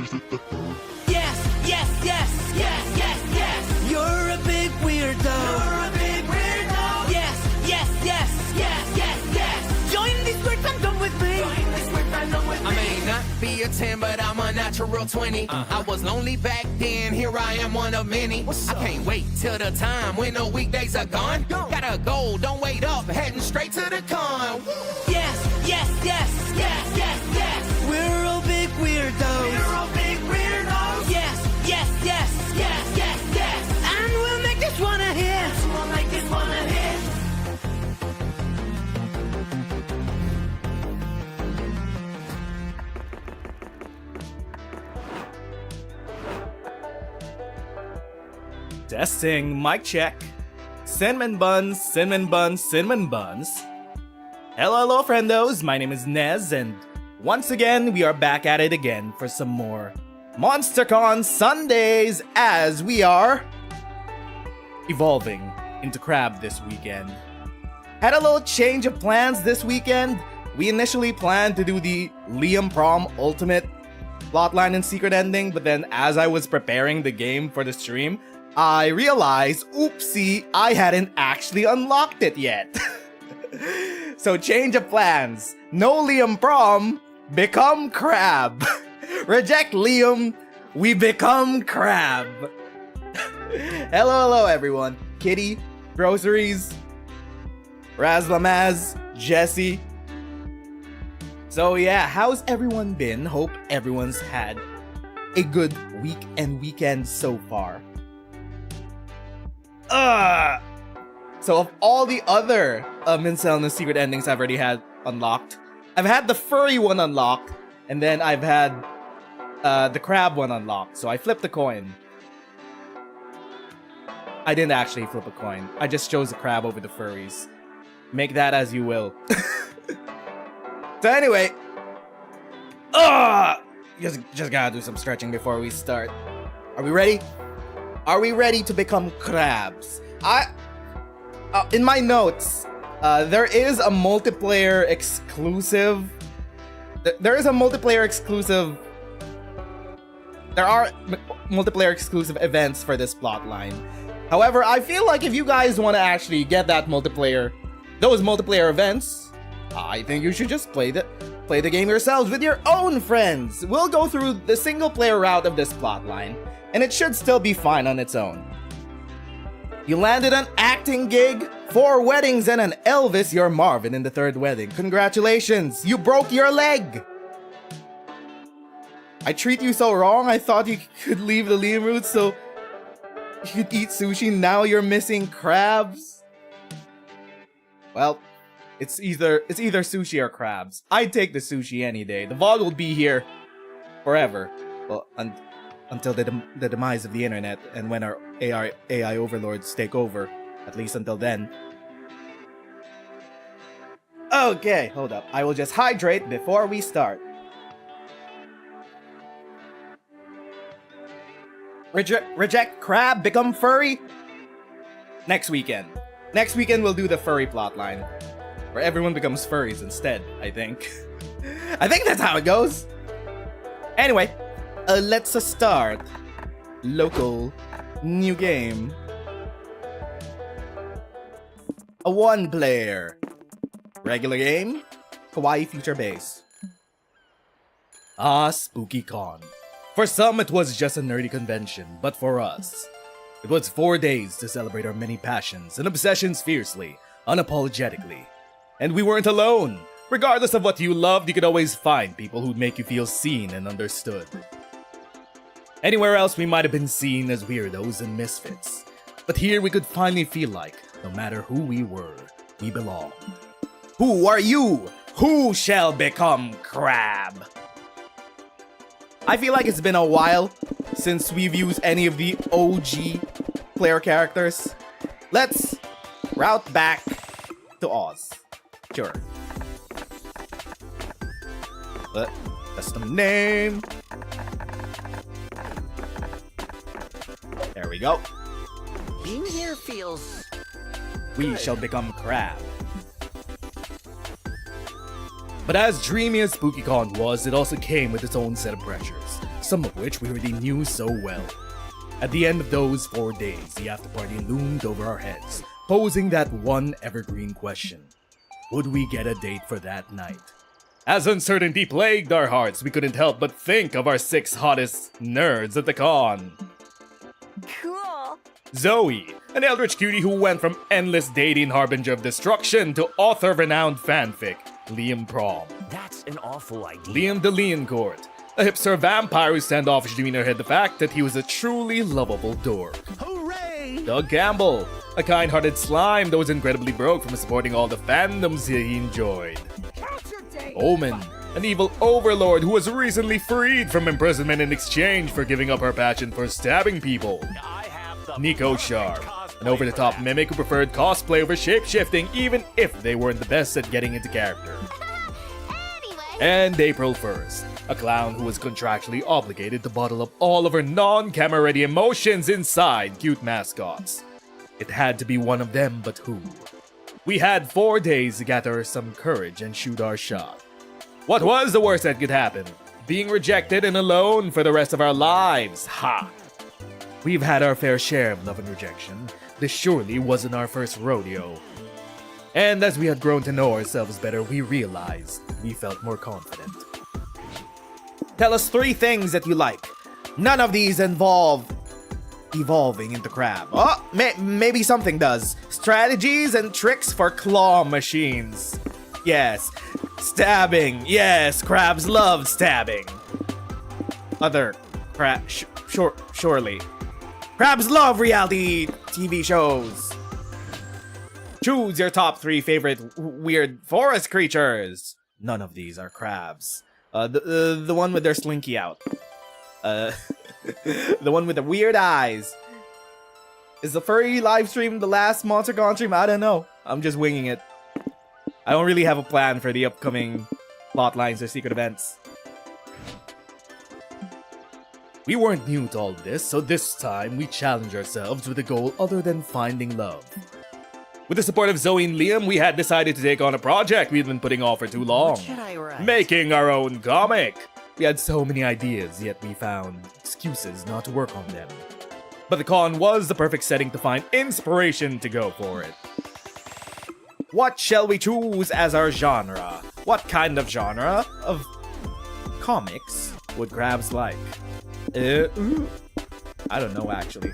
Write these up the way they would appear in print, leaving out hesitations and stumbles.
Yes, yes, yes, yes, yes, yes. You're a big weirdo. You're a big weirdo. Yes, yes, yes, yes, yes, yes. Join this weird fandom with me. Join this weird fandom with me. I may not be a 10, but I'm a natural 20. I was lonely back then, here I am one of many. I can't wait till the time when the weekdays are gone. Got a goal, don't wait up, heading straight to the con. Yes, yes, yes, yes, yes, yes. We're all big weirdos. We're all big weirdos. Yes, yes, yes, yes, yes, yes. And we'll make this one a hit. We'll make this one a hit. Testing, mic check. Cinnamon buns, cinnamon buns, cinnamon buns. Hello, friendos. My name is Nez, and once again, we are back at it again for some more MonsterCon Sundays as we are evolving into Crab this weekend. Had a little change of plans this weekend. We initially planned to do the Liam Prom Ultimate plotline and secret ending, but then as I was preparing the game for the stream, I realized, oopsie, I hadn't actually unlocked it yet. So change of plans. No Liam Prom, become Crab. Reject Liam, we become Crab. Hello everyone. Kitty, Groceries, Razlamaz, Jesse. So yeah, how's everyone been? Hope everyone's had a good week and weekend so far. So of all the other Mincel and the secret endings I've already had unlocked, I've had the furry one unlocked, and then I've had the crab one unlocked. So I flipped the coin. I didn't actually flip a coin. I just chose the crab over the furries. Make that as you will. So anyway, just gotta do some stretching before we start. Are we ready? Are we ready to become crabs? In my notes, there is a multiplayer exclusive. There are multiplayer exclusive events for this plotline. However, I feel like if you guys want to actually get those multiplayer events, I think you should just play the game yourselves with your own friends. We'll go through the single player route of this plotline, and it should still be fine on its own. You landed an acting gig, 4 weddings, and an Elvis. You're Marvin in the 3rd wedding. Congratulations, you broke your leg. I treat you so wrong. I thought you could leave the Liam route so you could eat sushi. Now you're missing crabs. Well, it's either sushi or crabs. I'd take the sushi any day. The VOD will be here forever. Well, until the demise of the internet and when our AI overlords take over. At least until then. Okay, hold up. I will just hydrate before we start. Reject crab, become furry? Next weekend. Next weekend we'll do the furry plotline. Where everyone becomes furries instead, I think. I think that's how it goes. Anyway, let's start. Local, new game. A 1-player. Regular game, Kawaii feature base. Spooky Con. For some it was just a nerdy convention, but for us, it was 4 days to celebrate our many passions and obsessions fiercely, unapologetically. And we weren't alone. Regardless of what you loved, you could always find people who'd make you feel seen and understood. Anywhere else we might have been seen as weirdos and misfits. But here we could finally feel like, no matter who we were, we belong. Who are you? Who shall become Crab? I feel like it's been a while since we've used any of the OG player characters. Let's route back to Oz. Sure. Custom name. There we go. Being here feels... We shall become Crab. But as dreamy as SpookyCon was, it also came with its own set of pressures. some of which we already knew so well. At the end of those 4 days, the afterparty loomed over our heads, posing that one evergreen question. Would we get a date for that night? As uncertainty plagued our hearts, we couldn't help but think of our 6 hottest nerds at the con. Cool. Zoe, an eldritch cutie who went from endless dating harbinger of destruction to author of renowned fanfic, Liam Prom. That's an awful idea. Liam de Leoncourt, a hipster vampire whose standoffish demeanor hid the fact that he was a truly lovable dork. Hooray! Doug Campbell, a kind-hearted slime that was incredibly broke from supporting all the fandoms he enjoyed. Omen, an evil overlord who was recently freed from imprisonment in exchange for giving up her passion for stabbing people. Nico Sharp, an over-the-top mimic who preferred cosplay over shape-shifting even if they weren't the best at getting into character. And April 1st, a clown who was contractually obligated to bottle up all of her non-camera-ready emotions inside cute mascots. It had to be one of them, but who? We had 4 days to gather some courage and shoot our shot. What was the worst that could happen? Being rejected and alone for the rest of our lives. Ha! We've had our fair share of love and rejection. This surely wasn't our first rodeo. And as we had grown to know ourselves better, we realized we felt more confident. Tell us 3 things that you like. None of these involve evolving into crab. Oh, maybe something does. Strategies and tricks for claw machines. Yes. Stabbing. Yes, crabs love stabbing. Other crab. Surely. Crabs love reality TV shows. Choose your top 3 favorite weird forest creatures. None of these are crabs. The one with their slinky out. The one with the weird eyes. Is the furry live stream the last MonsterCon stream? I don't know. I'm just winging it. I don't really have a plan for the upcoming plot lines or secret events. We weren't new to all of this, so this time we challenged ourselves with a goal other than finding love. With the support of Zoe and Liam, we had decided to take on a project we'd been putting off for too long. What should I write? Making our own comic. We had so many ideas, yet we found excuses not to work on them. But the con was the perfect setting to find inspiration to go for it. What shall we choose as our genre? What kind of genre of comics would crabs like? I don't know actually.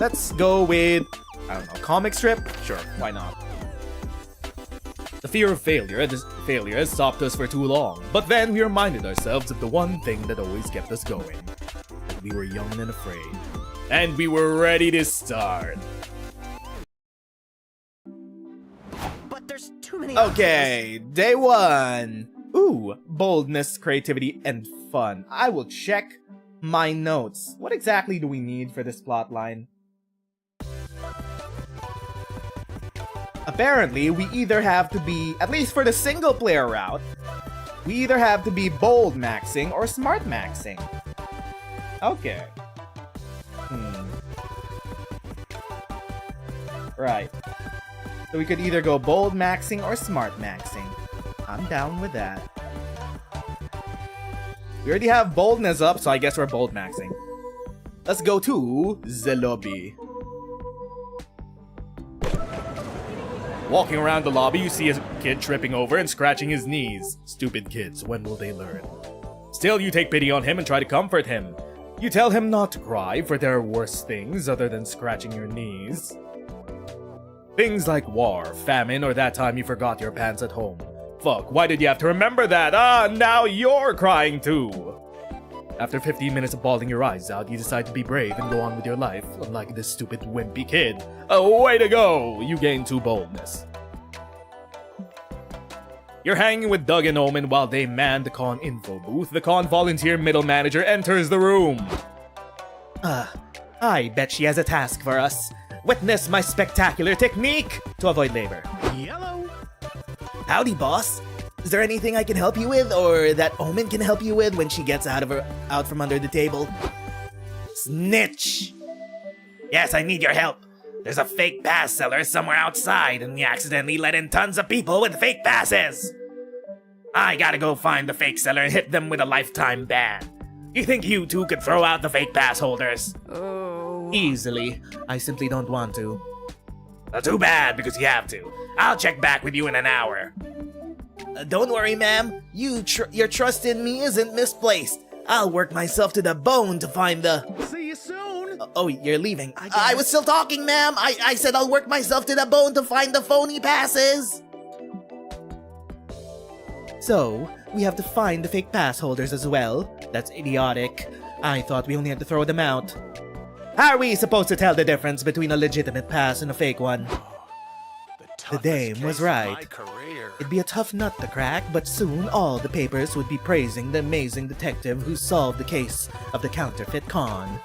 Let's go with, I don't know, comic strip? Sure, why not? The fear of failure has stopped us for too long, but then we reminded ourselves of the one thing that always kept us going. That we were young and afraid. And we were ready to start. But there's too many Okay, day 1. Ooh, boldness, creativity, and fun. I will check my notes. What exactly do we need for this plotline? Apparently, we either have to be, at least for the single player route, we either have to be bold maxing or smart maxing. Okay. Right. So we could either go bold maxing or smart maxing. I'm down with that. We already have boldness up, so I guess we're bold maxing. Let's go to the lobby. Walking around the lobby, you see a kid tripping over and scratching his knees. Stupid kids, when will they learn? Still, you take pity on him and try to comfort him. You tell him not to cry, for there are worse things other than scratching your knees. Things like war, famine, or that time you forgot your pants at home. Fuck, why did you have to remember that? Ah, now you're crying too! After 15 minutes of bawling your eyes out, you decide to be brave and go on with your life, unlike this stupid wimpy kid. Oh, way to go! You gain 2 boldness. You're hanging with Doug and Omen while they man the con info booth. The con volunteer middle manager enters the room. I bet she has a task for us. Witness my spectacular technique to avoid labor. Yellow. Howdy, boss. Is there anything I can help you with, or that Omen can help you with when she gets out from under the table? Snitch! Yes, I need your help. There's a fake pass seller somewhere outside, and we accidentally let in tons of people with fake passes. I gotta go find the fake seller and hit them with a lifetime ban. You think you two could throw out the fake pass holders? Oh. Easily. I simply don't want to. Well, too bad, because you have to. I'll check back with you in an hour. Don't worry, ma'am. Your trust in me isn't misplaced. I'll work myself to the bone to find the... See you soon. Oh, you're leaving. I I guess. was still talking, ma'am. I said I'll work myself to the bone to find the phony passes. So, we have to find the fake pass holders as well. That's idiotic. I thought we only had to throw them out. How are we supposed to tell the difference between a legitimate pass and a fake one? The dame was right. It'd be a tough nut to crack, but soon all the papers would be praising the amazing detective who solved the case of the counterfeit con.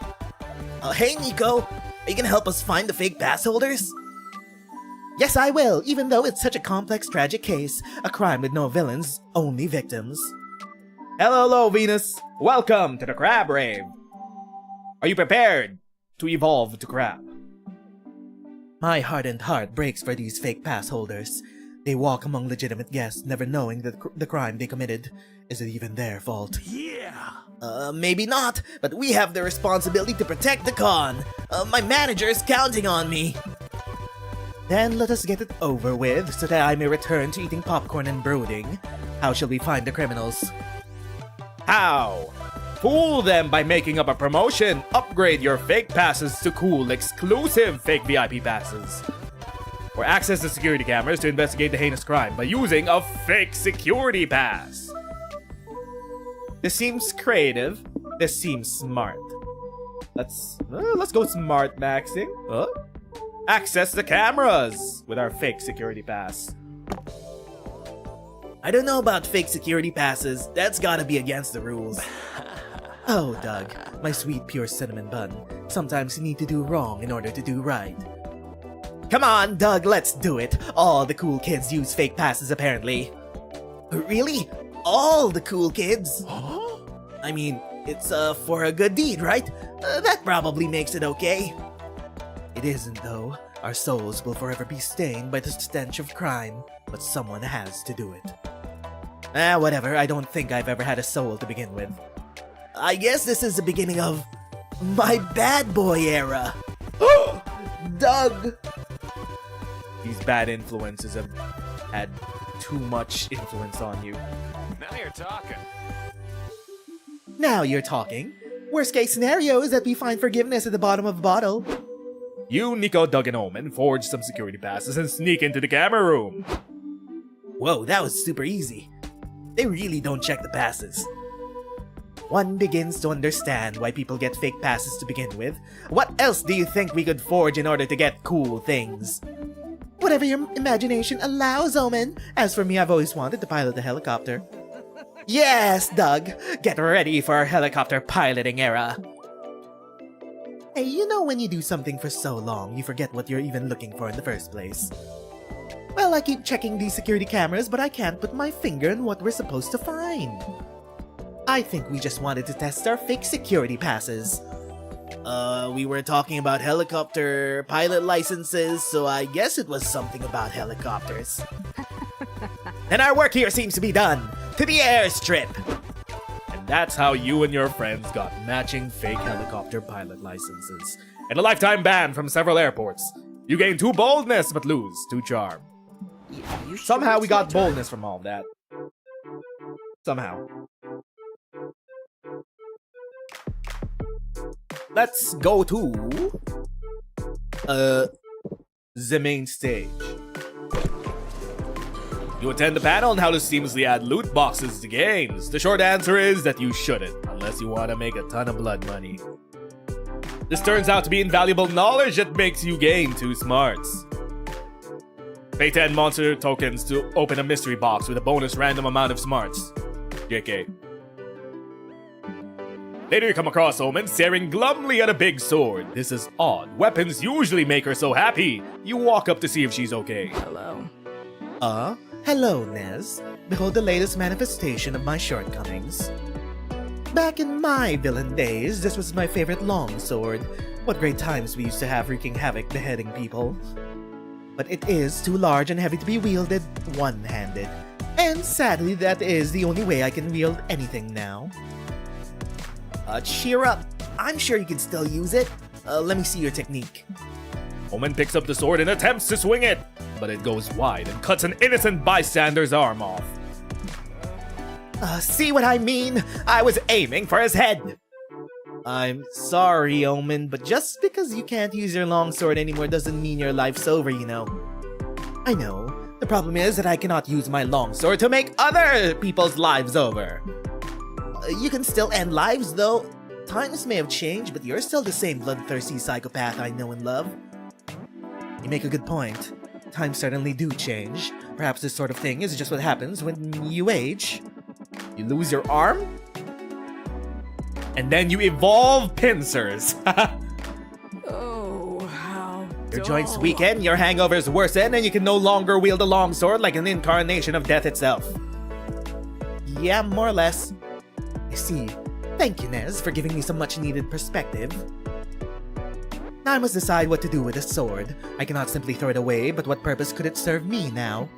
Hey, Nico! Are you gonna help us find the fake pass holders? Yes, I will, even though it's such a complex, tragic case. A crime with no villains, only victims. Hello, Venus. Welcome to the Crab Rave. Are you prepared to evolve to crab? My hardened heart breaks for these fake pass holders. They walk among legitimate guests, never knowing that the crime they committed isn't even their fault. Yeah. Maybe not, but we have the responsibility to protect the con. My manager is counting on me. Then let us get it over with, so that I may return to eating popcorn and brooding. How shall we find the criminals? How? Fool them by making up a promotion. Upgrade your fake passes to cool, exclusive fake VIP passes. Or access the security cameras to investigate the heinous crime by using a fake security pass. This seems creative. This seems smart. Let's go smart maxing. Access the cameras with our fake security pass. I don't know about fake security passes. That's gotta be against the rules. Oh, Doug, my sweet pure cinnamon bun. Sometimes you need to do wrong in order to do right. Come on, Doug, let's do it. All the cool kids use fake passes, apparently. Really? All the cool kids? I mean, it's for a good deed, right? That probably makes it okay. It isn't, though. Our souls will forever be stained by the stench of crime, but someone has to do it. Whatever, I don't think I've ever had a soul to begin with. I guess this is the beginning of my bad boy era. Doug! These bad influences have had too much influence on you. Now you're talking. Now you're talking. Worst case scenario is that we find forgiveness at the bottom of the bottle. You, Nico, Doug, and Omen forge some security passes and sneak into the camera room. Whoa, that was super easy. They really don't check the passes. One begins to understand why people get fake passes to begin with. What else do you think we could forge in order to get cool things? Whatever your imagination allows, Omen. As for me, I've always wanted to pilot a helicopter. Yes, Doug. Get ready for our helicopter piloting era. Hey, you know when you do something for so long, you forget what you're even looking for in the first place. Well, I keep checking these security cameras, but I can't put my finger on what we're supposed to find. I think we just wanted to test our fake security passes. We were talking about helicopter pilot licenses, so I guess it was something about helicopters. And our work here seems to be done. To the airstrip! And that's how you and your friends got matching fake helicopter pilot licenses. And a lifetime ban from several airports. You gain 2 boldness, but lose 2 charm. Somehow we got boldness from all that. Somehow. Let's go to the main stage. You attend the panel on how to seamlessly add loot boxes to games. The short answer is that you shouldn't, unless you want to make a ton of blood money. This turns out to be invaluable knowledge that makes you gain 2 smarts. Pay 10 monster tokens to open a mystery box with a bonus random amount of smarts. JK. Later you come across Omen staring glumly at a big sword. This is odd. Weapons usually make her so happy. You walk up to see if she's okay. Hello. Hello, Nez. Behold the latest manifestation of my shortcomings. Back in my villain days, this was my favorite longsword. What great times we used to have wreaking havoc beheading people. But it is too large and heavy to be wielded one-handed. And sadly, that is the only way I can wield anything now. Cheer up. I'm sure you can still use it. Let me see your technique. Omen picks up the sword and attempts to swing it, but it goes wide and cuts an innocent bystander's arm off. See what I mean? I was aiming for his head. I'm sorry, Omen, but just because you can't use your longsword anymore doesn't mean your life's over, you know. I know. The problem is that I cannot use my longsword to make other people's lives over. You can still end lives, though. Times may have changed, but you're still the same bloodthirsty psychopath I know and love. You make a good point. Times certainly do change. Perhaps this sort of thing is just what happens when you age. You lose your arm? And then you evolve pincers. Oh, how Your joints weaken, your hangovers worsen, and you can no longer wield a longsword like an incarnation of death itself. Yeah, more or less. I see. Thank you, Nez, for giving me some much-needed perspective. Now I must decide what to do with this sword. I cannot simply throw it away, but what purpose could it serve me now?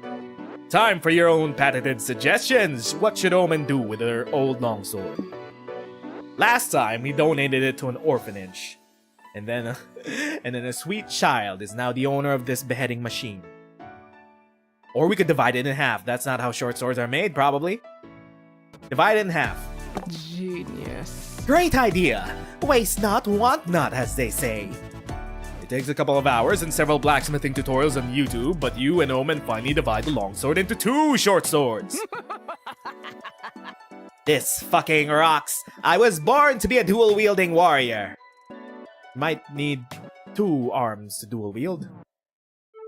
Time for your own patented suggestions! What should Omen do with her old longsword? Last time, he donated it to an orphanage. And then a sweet child is now the owner of this beheading machine. Or we could divide it in half. That's not how short swords are made, probably. Divide it in half. genius. Great idea! Waste not, want not, as they say. It takes a couple of hours and several blacksmithing tutorials on YouTube, but you and Omen finally divide the longsword into 2 short swords. This fucking rocks. I was born to be a dual-wielding warrior. Might need 2 arms to dual-wield.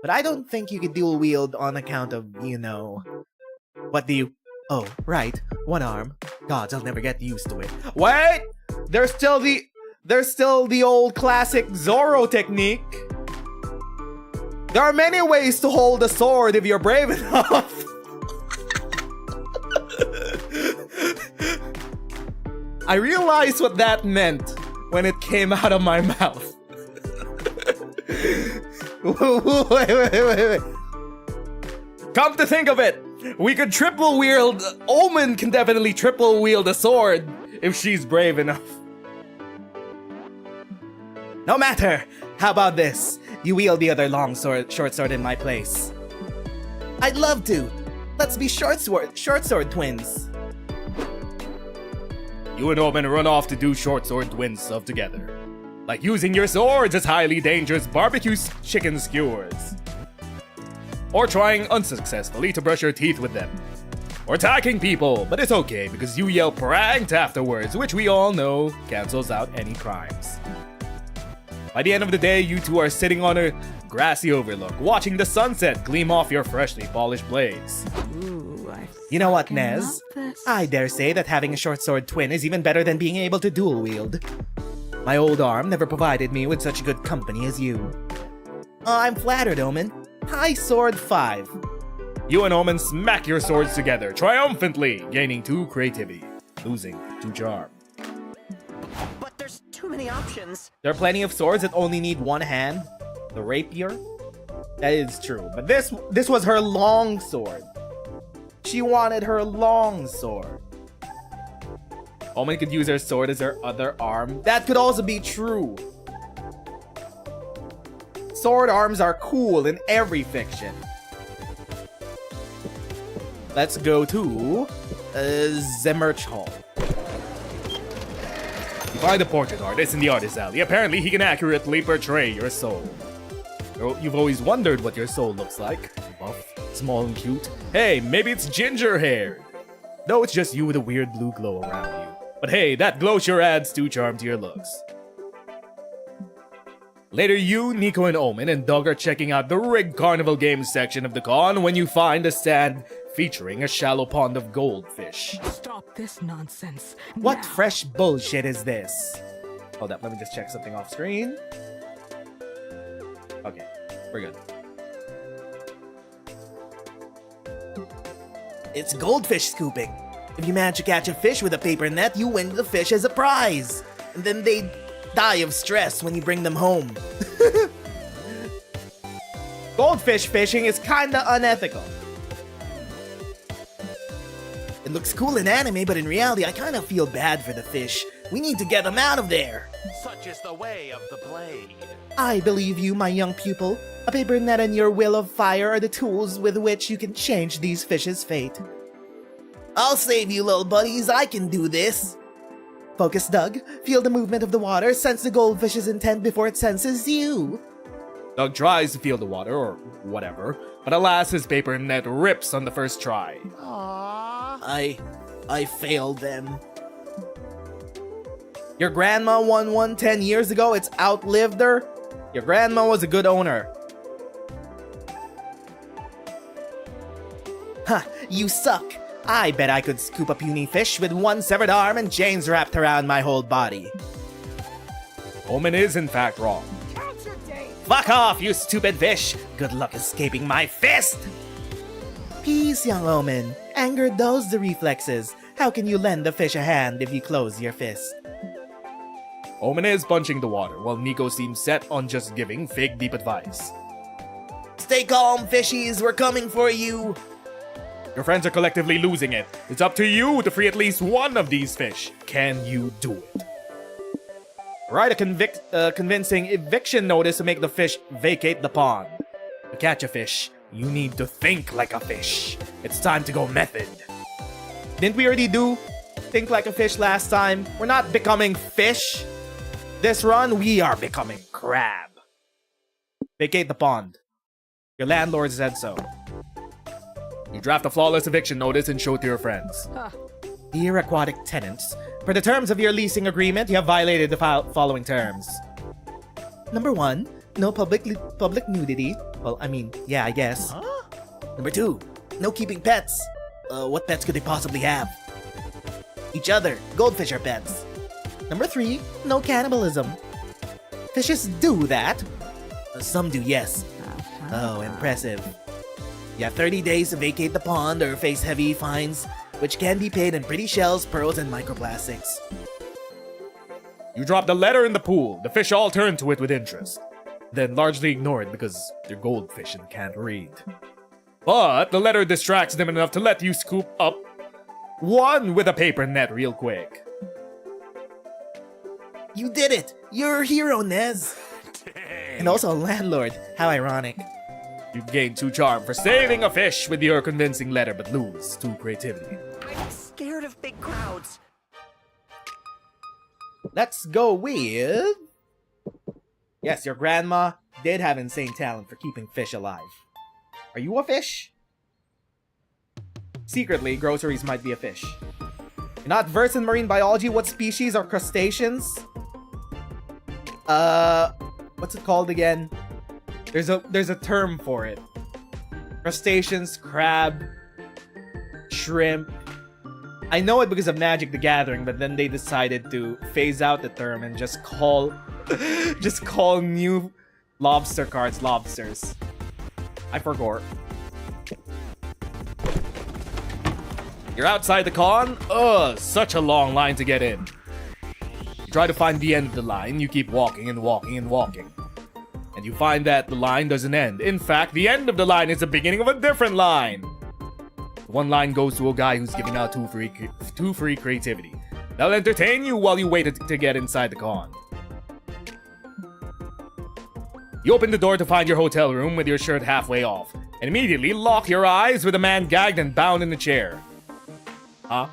But I don't think you can dual-wield on account of, you know... What do you... Oh, right. 1 arm. Gods, I'll never get used to it. Wait! There's still the old classic Zorro technique. There are many ways to hold a sword if you're brave enough. I realized what that meant when it came out of my mouth. wait. Come to think of it, we could triple wield. Omen can definitely triple wield a sword if she's brave enough. No matter. How about this? You wield the other short sword in my place. I'd love to. Let's be short sword twins. You and Omen run off to do short sword twin stuff together. Like using your swords as highly dangerous barbecue chicken skewers. Or trying unsuccessfully to brush your teeth with them. Or attacking people, but it's okay because you yell pranked afterwards, which we all know cancels out any crimes. By the end of the day, you two are sitting on a grassy overlook, watching the sunset gleam off your freshly polished blades. Ooh, You know what, Nez? I dare say that having a short sword twin is even better than being able to dual wield. My old arm never provided me with such good company as you. I'm flattered, Omen. High sword 5. You and Omen smack your swords together, triumphantly, gaining 2 creativity, losing 2 charm. But there's too many options. There are plenty of swords that only need 1 hand. The rapier? That is true, but this was her long sword. She wanted her long sword. Omen could use her sword as her other arm. That could also be true. Sword arms are cool in every fiction. Let's go to Zemmerch Hall. You find a portrait artist in the artist alley. Apparently, he can accurately portray your soul. You've always wondered what your soul looks like. Buff, small and cute. Hey, maybe it's ginger hair. No, it's just you with a weird blue glow around you. But hey, that glow sure adds 2 charm to your looks. Later, you, Nico, and Omen and Doug are checking out the rigged carnival games section of the con when you find a stand featuring a shallow pond of goldfish. Stop this nonsense. What now. fresh bullshit is this? Hold up, let me just check something off screen. Okay, we're good. It's goldfish scooping. If you manage to catch a fish with a paper net, you win the fish as a prize. And then they die of stress when you bring them home. Goldfish fishing is kinda unethical. It looks cool in anime, but in reality, I kinda feel bad for the fish. We need to get them out of there. Such is the way of the blade. I believe you, my young pupil. A paper net and your will of fire are the tools with which you can change these fishes' fate. I'll save you, little buddies. I can do this. Focus, Doug. Feel the movement of the water. Sense the goldfish's intent before it senses you. Doug tries to feel the water, or whatever, but alas, his paper net rips on the first try. Aww. I failed them. Your grandma won one 10 years ago. It's outlived her. Your grandma was a good owner. Huh, you suck. I bet I could scoop a puny fish with one severed arm and chains wrapped around my whole body. Omen is in fact wrong. Fuck off, you stupid fish! Good luck escaping my fist! Peace, young Omen. Anger dulls the reflexes. How can you lend a fish a hand if you close your fist? Omen is punching the water, while Nico seems set on just giving fake deep advice. Stay calm, fishies, we're coming for you! Your friends are collectively losing it. It's up to you to free at least one of these fish. Can you do it? Write a convincing eviction notice to make the fish vacate the pond. To catch a fish, you need to think like a fish. It's time to go method. Didn't we already do think like a fish last time? We're not becoming fish. This run, we are becoming crab. Vacate the pond. Your landlord said so. You draft a flawless eviction notice and show it to your friends. Dear aquatic tenants, per the terms of your leasing agreement, you have violated the following terms. Number 1, no public nudity. Well, I mean, yeah, I guess. Number 2, no keeping pets. What pets could they possibly have? Each other. Goldfish are pets. Number 3, no cannibalism. Fishes do that. Some do, yes. Oh, impressive. You have 30 days to vacate the pond or face heavy fines, which can be paid in pretty shells, pearls, and microplastics. You dropped a letter in the pool. The fish all turn to it with interest, then largely ignore it because they're goldfish and can't read. But the letter distracts them enough to let you scoop up one with a paper net real quick. You did it! You're a hero, Nez! And also a landlord. How ironic. You gain 2 charm for saving a fish with your convincing letter, but lose 2 creativity. I'm scared of big crowds. Let's go with... Yes, your grandma did have insane talent for keeping fish alive. Are you a fish? Secretly, groceries might be a fish. You're not versed in marine biology. What species are crustaceans? What's it called again? There's a term for it. Crustaceans, crab, shrimp. I know it because of Magic the Gathering, but then they decided to phase out the term and just call new lobster cards lobsters. I forgot. You're outside the con? Ugh, such a long line to get in. You try to find the end of the line, you keep walking and walking and walking. And you find that the line doesn't end. In fact, the end of the line is the beginning of a different line. One line goes to a guy who's giving out 2 free creativity. That'll entertain you while you wait to get inside the con. You open the door to find your hotel room with your shirt halfway off, and immediately lock your eyes with a man gagged and bound in a chair. Huh?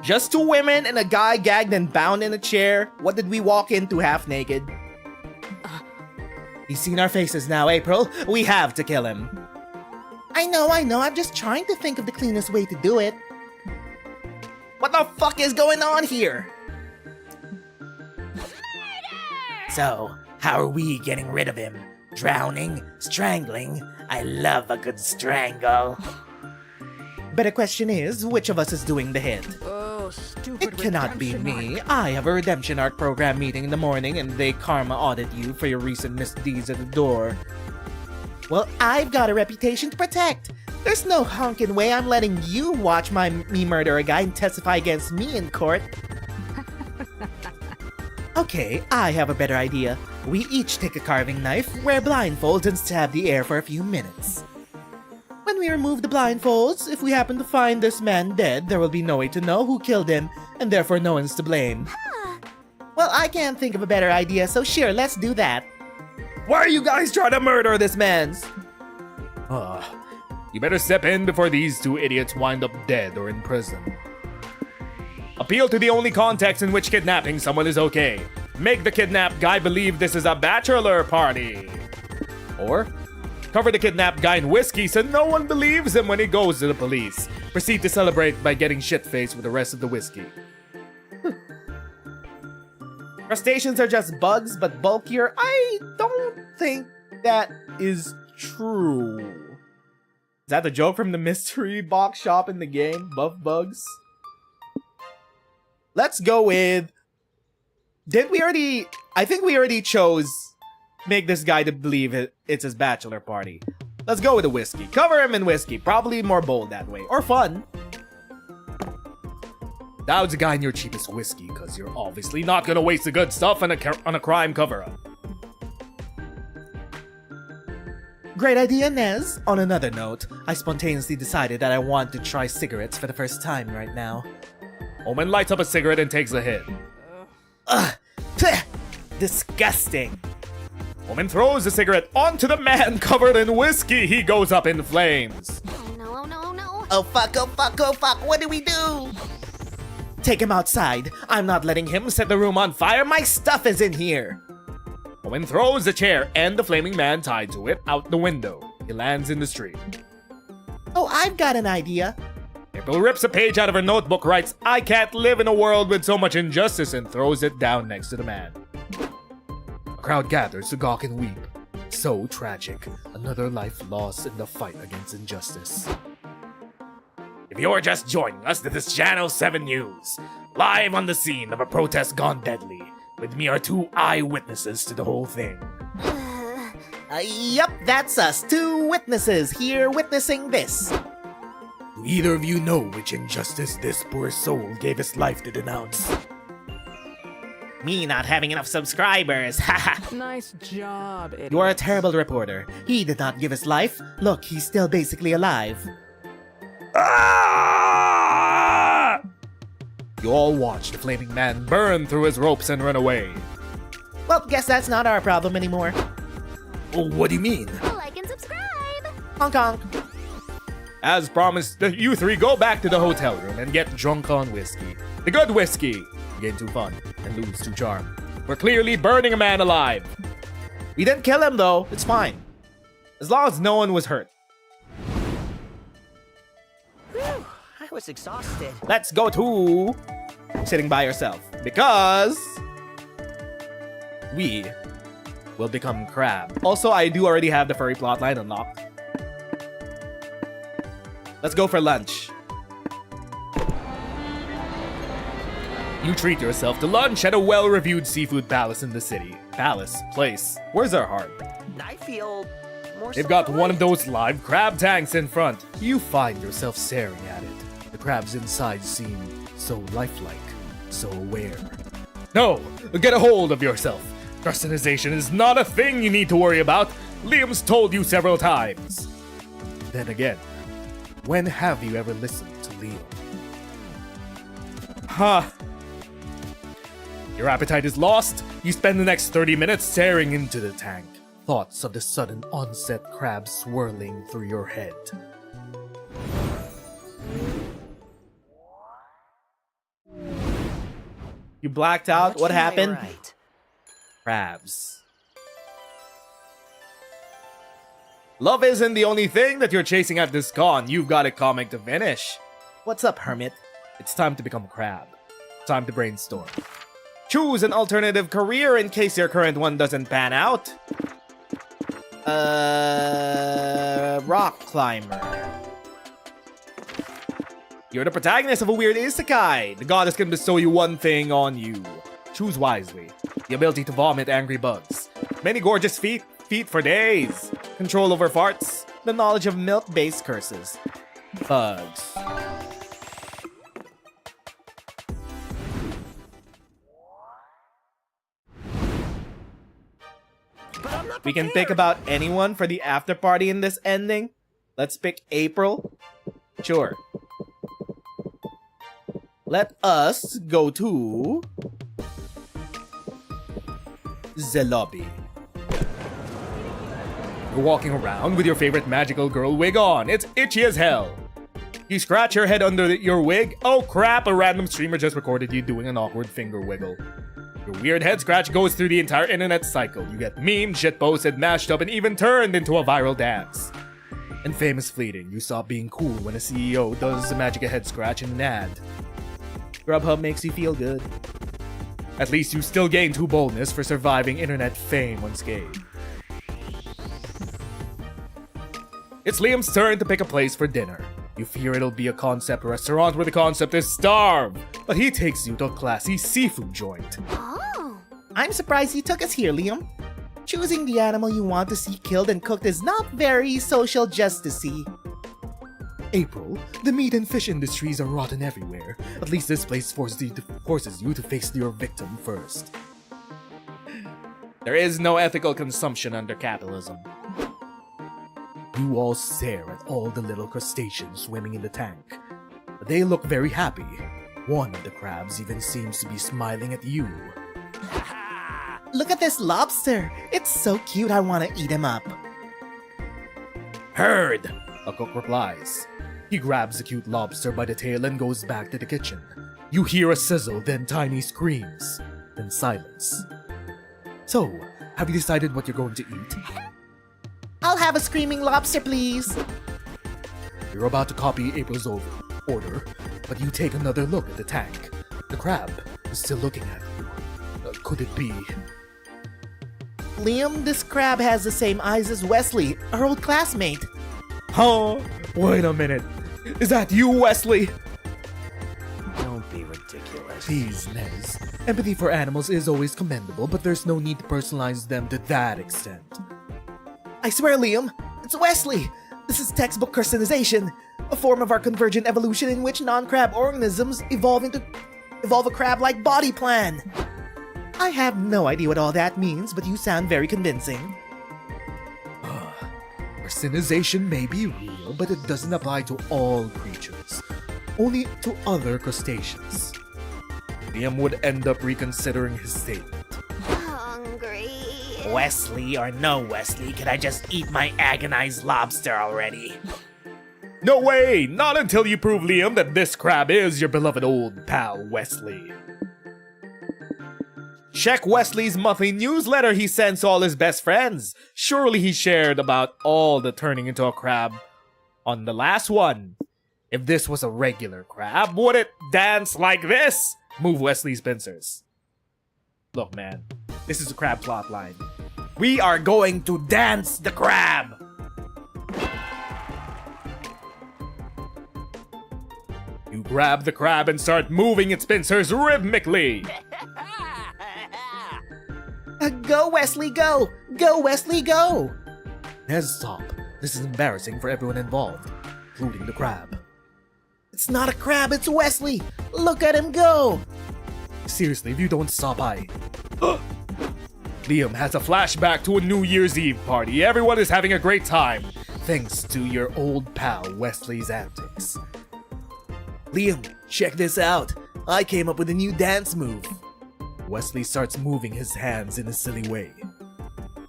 Just 2 women and a guy gagged and bound in a chair. What did we walk into half naked? He's seen our faces now, April. We have to kill him. I know. I'm just trying to think of the cleanest way to do it. What the fuck is going on here? So, how are we getting rid of him? Drowning? Strangling? I love a good strangle. Better question is, which of us is doing the hit? Oh, stupid It cannot be redemption me. arc. I have a redemption arc program meeting in the morning and they karma audit you for your recent misdeeds at the door. Well, I've got a reputation to protect. There's no honkin' way I'm letting you watch me murder a guy and testify against me in court. Okay, I have a better idea. We each take a carving knife, wear blindfolds, and stab the air for a few minutes. When we remove the blindfolds? If we happen to find this man dead, there will be no way to know who killed him, and therefore no one's to blame. Well, I can't think of a better idea, so sure, let's do that. Why are you guys trying to murder this man's? You better step in before these two idiots wind up dead or in prison. Appeal to the only context in which kidnapping someone is okay. Make the kidnapped guy believe this is a bachelor party. Or cover the kidnapped guy in whiskey so no one believes him when he goes to the police. Proceed to celebrate by getting shit-faced with the rest of the whiskey. Crustaceans are just bugs, but bulkier. I don't think that is true. Is that the joke from the mystery box shop in the game? Buff bugs? Let's go with... I think we already chose make this guy to believe it's his bachelor party. Let's go with the whiskey. Cover him in whiskey. Probably more bold that way. Or fun. Douse the guy in your cheapest whiskey, because you're obviously not gonna waste the good stuff on a crime cover-up. Great idea, Nez. On another note, I spontaneously decided that I want to try cigarettes for the first time right now. Omen lights up a cigarette and takes a hit. Ugh! Pfft, disgusting! Omen throws the cigarette onto the man covered in whiskey. He goes up in flames. Oh no, oh no, oh no. Oh fuck, oh fuck, oh fuck, what do we do? Take him outside. I'm not letting him set the room on fire. My stuff is in here. Omen throws the chair and the flaming man tied to it out the window. He lands in the street. Oh, I've got an idea. April rips a page out of her notebook, writes, "I can't live in a world with so much injustice," and throws it down next to the man. A crowd gathers to gawk and weep. So tragic. Another life lost in the fight against injustice. If you're just joining us, this is Channel 7 News. Live on the scene of a protest gone deadly. With me are two eyewitnesses to the whole thing. Yup, that's us. Two witnesses here witnessing this. Do either of you know which injustice this poor soul gave his life to denounce? Me not having enough subscribers, haha. Nice job, idiot. You are a terrible reporter. He did not give his life. Look, he's still basically alive. Ah! You all watch the flaming man burn through his ropes and run away. Well, guess that's not our problem anymore. Oh, what do you mean? Like and subscribe. Honk honk. As promised, you three go back to the hotel room and get drunk on whiskey. The good whiskey! Gain 2 fun and lose 2 charm. We're clearly burning a man alive. We didn't kill him though. It's fine. As long as no one was hurt. Whew, I was exhausted. Let's go to sitting by yourself. Because we will become crab. Also, I do already have the furry plotline unlocked. Let's go for lunch. You treat yourself to lunch at a well-reviewed seafood palace in the city. Palace, place. Where's our heart? I feel more They've got one of those live crab tanks in front. You find yourself staring at it. The crabs inside seem so lifelike, so aware. No, get a hold of yourself. Carcinization is not a thing you need to worry about. Liam's told you several times. Then again, when have you ever listened to Liam? Huh. Your appetite is lost. You spend the next 30 minutes staring into the tank. Thoughts of the sudden onset crab swirling through your head. You blacked out. What happened? Right. Crabs. Love isn't the only thing that you're chasing at this con. You've got a comic to finish. What's up, hermit? It's time to become crab. Time to brainstorm. Choose an alternative career in case your current one doesn't pan out. Rock climber. You're the protagonist of a weird isekai. The goddess can bestow you one thing on you. Choose wisely. The ability to vomit angry bugs. Many gorgeous feet for days. Control over farts. The knowledge of milk-based curses. Bugs. But I'm not We can prepared. think about anyone for the after party in this ending. Let's pick April. Sure. Let us go to the lobby. You're walking around with your favorite magical girl wig on. It's itchy as hell. You scratch your head under your wig. Oh crap, a random streamer just recorded you doing an awkward finger wiggle. Your weird head scratch goes through the entire internet cycle. You get memed, shitposted, mashed up, and even turned into a viral dance. And famous fleeting, you stop being cool when a CEO does a magic head scratch in an ad. Grubhub makes you feel good. At least you still gain 2 boldness for surviving internet fame unscathed. It's Liam's turn to pick a place for dinner. You fear it'll be a concept restaurant where the concept is starve, but he takes you to a classy seafood joint. Oh. I'm surprised you took us here, Liam. Choosing the animal you want to see killed and cooked is not very social justice-y. April, the meat and fish industries are rotten everywhere. At least this place forces you to face your victim first. There is no ethical consumption under capitalism. You all stare at all the little crustaceans swimming in the tank. They look very happy. One of the crabs even seems to be smiling at you. Look at this lobster. It's so cute I want to eat him up. Heard! A cook replies. He grabs the cute lobster by the tail and goes back to the kitchen. You hear a sizzle, then tiny screams, then silence. So, have you decided what you're going to eat? I'll have a screaming lobster, please. You're about to copy April's order, but you take another look at the tank. The crab is still looking at you. Could it be? Liam, this crab has the same eyes as Wesley, our old classmate. Huh? Wait a minute. Is that you, Wesley? Don't be ridiculous. Please, Nez. Empathy for animals is always commendable, but there's no need to personalize them to that extent. I swear, Liam, it's Wesley. This is textbook Carcinization, a form of our convergent evolution in which non-crab organisms evolve a crab-like body plan. I have no idea what all that means, but you sound very convincing. Carcinization may be real, but it doesn't apply to all creatures. Only to other crustaceans. Liam would end up reconsidering his statement. Hungry. Wesley or no Wesley, could I just eat my agonized lobster already? No way! Not until you prove, Liam, that this crab is your beloved old pal, Wesley. Check Wesley's monthly newsletter he sends to all his best friends. Surely he shared about all the turning into a crab on the last one. If this was a regular crab, would it dance like this? Move Wesley's pincers. Look, man, this is a crab plotline. We are going to dance the crab! You grab the crab and start moving its pincers rhythmically. Go, Wesley, go! Go, Wesley, go! Nez, stop. This is embarrassing for everyone involved, including the crab. It's not a crab, it's Wesley! Look at him go! Seriously, if you don't stop, Liam has a flashback to a New Year's Eve party. Everyone is having a great time, thanks to your old pal Wesley's antics. Liam, check this out. I came up with a new dance move. Wesley starts moving his hands in a silly way.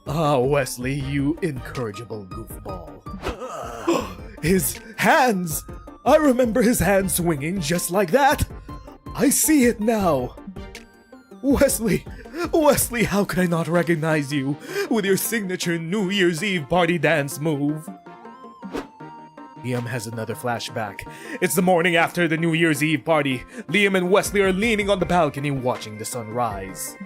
Ah, Wesley, you incorrigible goofball. His hands! I remember his hands swinging just like that! I see it now! Wesley, how could I not recognize you with your signature New Year's Eve party dance move? Liam has another flashback. It's the morning after the New Year's Eve party. Liam and Wesley are leaning on the balcony watching the sun rise.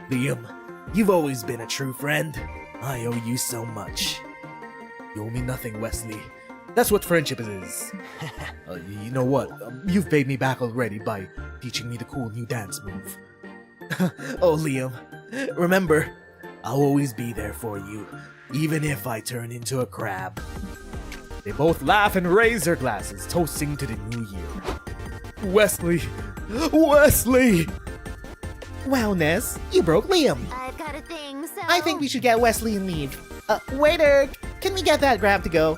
Liam, you've always been a true friend. I owe you so much. You owe me nothing, Wesley. That's what friendship is. You know what? You've paid me back already by teaching me the cool new dance move. Oh, Liam, remember, I'll always be there for you, even if I turn into a crab. They both laugh and raise their glasses, toasting to the new year. Wesley! Wesley! Wow, Nez, you broke Liam. I've got a thing, so... I think we should get Wesley and leave. Waiter, can we get that grab to go?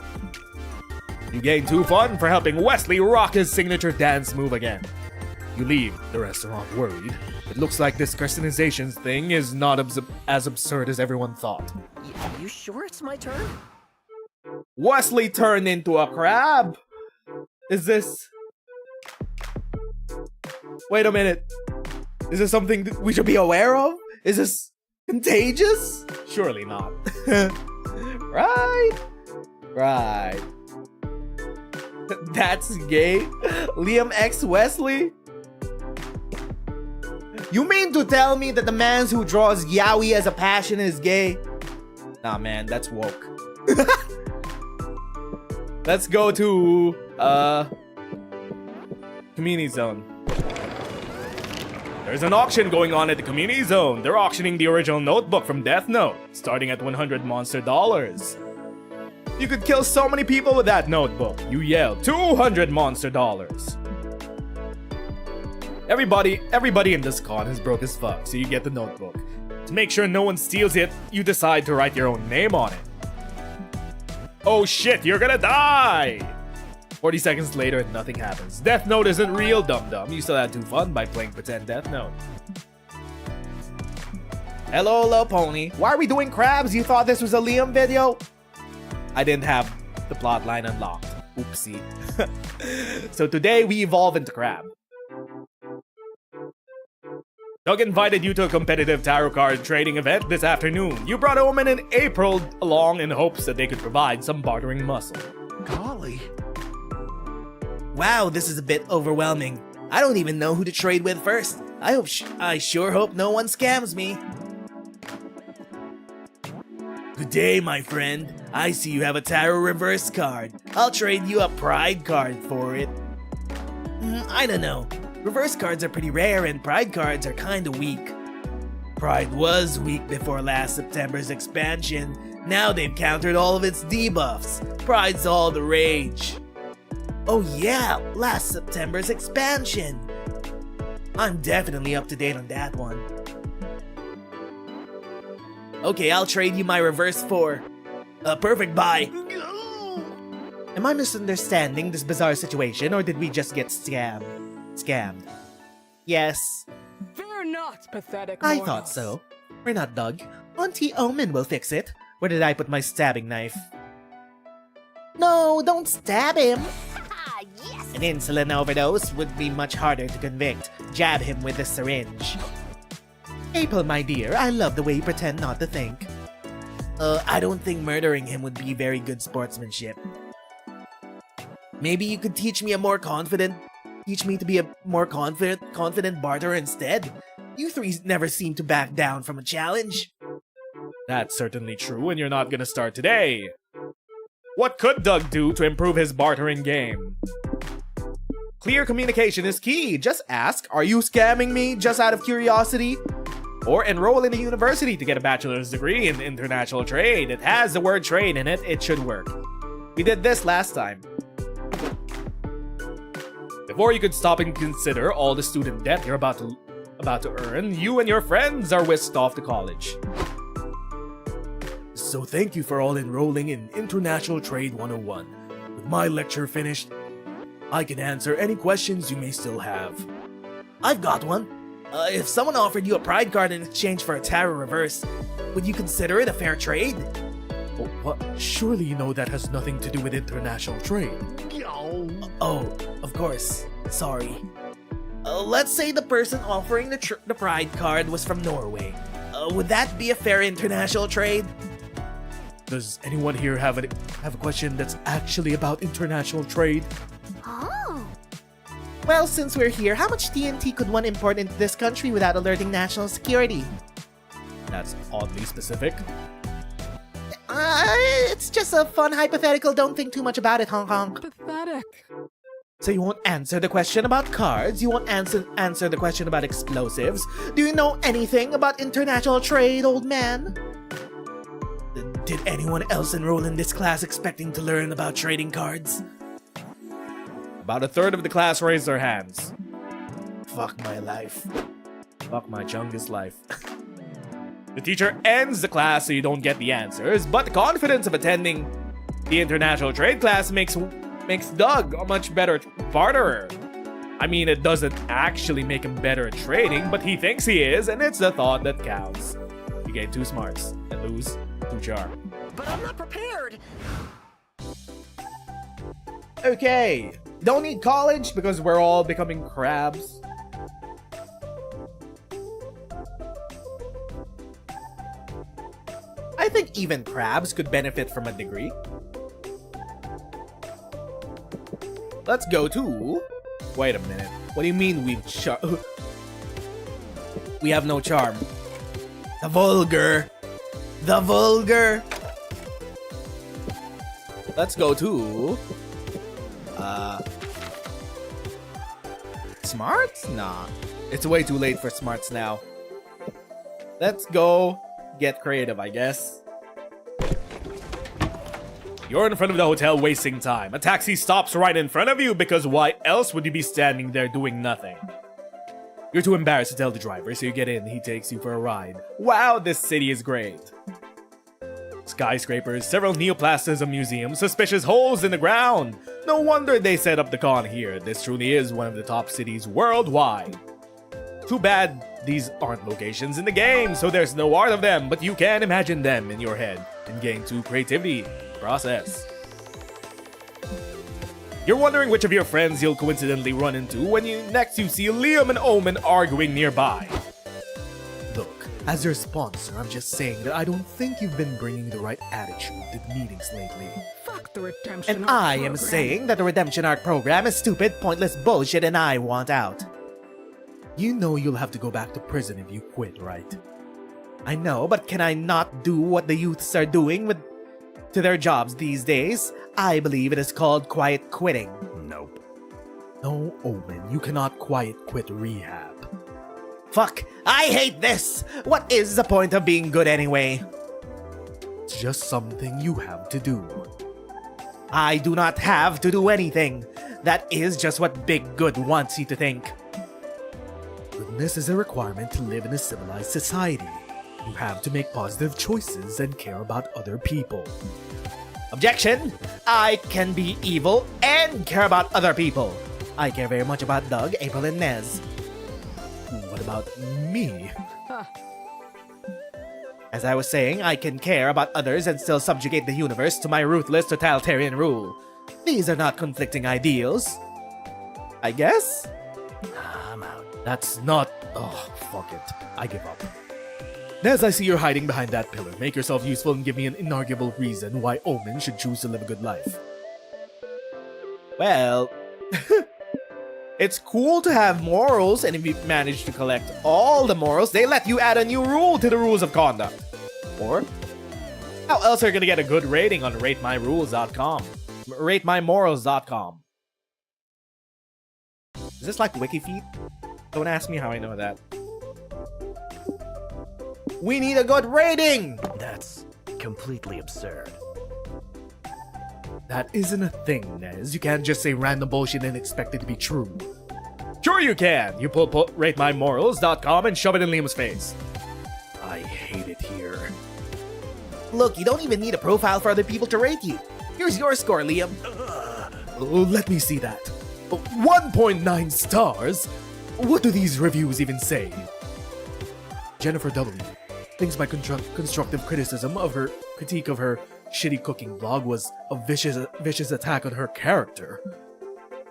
You gain 2 fun for helping Wesley rock his signature dance move again. You leave the restaurant worried. It looks like this Carcinization thing is not as absurd as everyone thought. You sure it's my turn? Wesley turned into a crab. Is this... Wait a minute. Is this something that we should be aware of? Is this contagious? Surely not. Right? Right. That's gay? Liam X Wesley? You mean to tell me that the man who draws yaoi as a passion is gay? Nah, man, that's woke. Let's go to, Community Zone. There's an auction going on at the Community Zone. They're auctioning the original notebook from Death Note, starting at 100 monster dollars. You could kill so many people with that notebook. You yell, 200 monster dollars. Everybody in this con is broke as fuck, so you get the notebook. To make sure no one steals it, you decide to write your own name on it. Oh shit, you're gonna die! 40 seconds later and nothing happens. Death Note isn't real, dum-dum. You still had 2 fun by playing pretend Death Note. Hello, little pony. Why are we doing crabs? You thought this was a Liam video? I didn't have the plotline unlocked. Oopsie. So today we evolve into crab. Doug invited you to a competitive tarot card trading event this afternoon. You brought Omen and April along in hopes that they could provide some bartering muscle. Golly. Wow, this is a bit overwhelming. I don't even know who to trade with first. I sure hope no one scams me. Good day, my friend. I see you have a tarot reverse card. I'll trade you a pride card for it. I don't know. Reverse cards are pretty rare and pride cards are kinda weak. Pride was weak before last September's expansion. Now they've countered all of its debuffs. Pride's all the rage. Oh yeah, last September's expansion. I'm definitely up to date on that one. Okay, I'll trade you my reverse for a perfect buy. Am I misunderstanding this bizarre situation, or did we just get scammed? Yes. Fear not, pathetic I mortals. thought so. We're not Doug. Auntie Omen will fix it. Where did I put my stabbing knife? No, don't stab him. Yes! An insulin overdose would be much harder to convict. Jab him with a syringe. April, my dear, I love the way you pretend not to think. I don't think murdering him would be very good sportsmanship. Maybe you could teach me to be a more confident barterer instead. You three never seem to back down from a challenge. That's certainly true, and you're not gonna start today. What could Doug do to improve his bartering game? Clear communication is key. Just ask, are you scamming me just out of curiosity? Or enroll in a university to get a bachelor's degree in international trade. It has the word trade in it. It should work. We did this last time. Before you could stop and consider all the student debt you're about to earn, you and your friends are whisked off to college. So thank you for all enrolling in International Trade 101. With my lecture finished, I can answer any questions you may still have. I've got one. If someone offered you a pride card in exchange for a tarot reverse, would you consider it a fair trade? Oh, what? Surely you know that has nothing to do with international trade. Oh, of course. Sorry. Let's say the person offering the pride card was from Norway. Would that be a fair international trade? Does anyone here have a question that's actually about international trade? Oh. Well, since we're here, how much TNT could one import into this country without alerting national security? That's oddly specific. It's just a fun hypothetical. Don't think too much about it, Hong Kong. Pathetic. So you won't answer the question about cards? You won't answer the question about explosives? Do you know anything about international trade, old man? Did anyone else enroll in this class expecting to learn about trading cards? About a third of the class raised their hands. Fuck my life. Fuck my Chungus life. The teacher ends the class so you don't get the answers, but the confidence of attending the international trade class makes Doug a much better barterer. I mean, it doesn't actually make him better at trading, but he thinks he is, and it's the thought that counts. You gain 2 smarts and lose 2 charm. But I'm not prepared. Okay, don't need college because we're all becoming crabs. I think even crabs could benefit from a degree. Let's go to... Wait a minute. What do you mean we have no charm? The vulgar. The vulgar. Let's go to... Smarts? Nah. It's way too late for smarts now. Let's go get creative, I guess. You're in front of the hotel wasting time. A taxi stops right in front of you because why else would you be standing there doing nothing? You're too embarrassed to tell the driver, so you get in. He takes you for a ride. Wow, this city is great. Skyscrapers, several neoplastism museums, suspicious holes in the ground. No wonder they set up the con here. This truly is one of the top cities worldwide. Too bad these aren't locations in the game, so there's no art of them, but you can imagine them in your head and gain 2 creativity. Process. You're wondering which of your friends you'll coincidentally run into when you see Liam and Omen arguing nearby. Look, as your sponsor, I'm just saying that I don't think you've been bringing the right attitude to the meetings lately. Fuck the redemption And arc I am program. saying that the redemption arc program is stupid, pointless bullshit and I want out. You know you'll have to go back to prison if you quit, right? I know, but can I not do what the youths are doing to their jobs these days? I believe it is called quiet quitting. Nope. No, Omen, you cannot quiet quit rehab. Fuck, I hate this! What is the point of being good anyway? It's just something you have to do. I do not have to do anything. That is just what Big Good wants you to think. Goodness is a requirement to live in a civilized society. You have to make positive choices and care about other people. Objection! I can be evil and care about other people. I care very much about Doug, April, and Nez. What about me? As I was saying, I can care about others and still subjugate the universe to my ruthless totalitarian rule. These are not conflicting ideals. I guess? I'm out. That's not... Oh, fuck it. I give up. Nez, I see you're hiding behind that pillar. Make yourself useful and give me an inarguable reason why Omen should choose to live a good life. Well... It's cool to have morals, and if you manage to collect all the morals, they let you add a new rule to the rules of conduct. Or, how else are you gonna get a good rating on ratemyrules.com? Ratemymorals.com. Is this like WikiFeet? Don't ask me how I know that. We need a good rating! That's completely absurd. That isn't a thing, Nez. You can't just say random bullshit and expect it to be true. Sure you can! You pull ratemymorals.com and shove it in Liam's face. I hate it here. Look, you don't even need a profile for other people to rate you. Here's your score, Liam. Let me see that. 1.9 stars? What do these reviews even say? Jennifer W. thinks my constructive criticism of her critique of her shitty cooking vlog was a vicious attack on her character.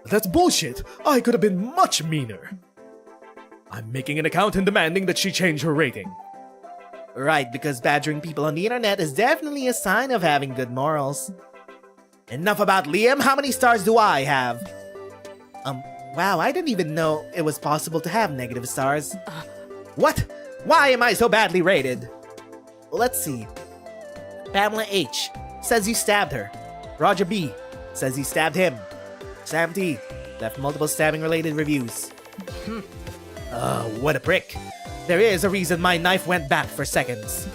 That's bullshit. I could have been much meaner. I'm making an account and demanding that she change her rating. Right, because badgering people on the internet is definitely a sign of having good morals. Enough about Liam. How many stars do I have? Wow, I didn't even know it was possible to have negative stars. What? Why am I so badly rated? Let's see. Pamela H. says you stabbed her. Roger B. says you stabbed him. Sam T. left multiple stabbing-related reviews. What a prick. There is a reason my knife went back for seconds.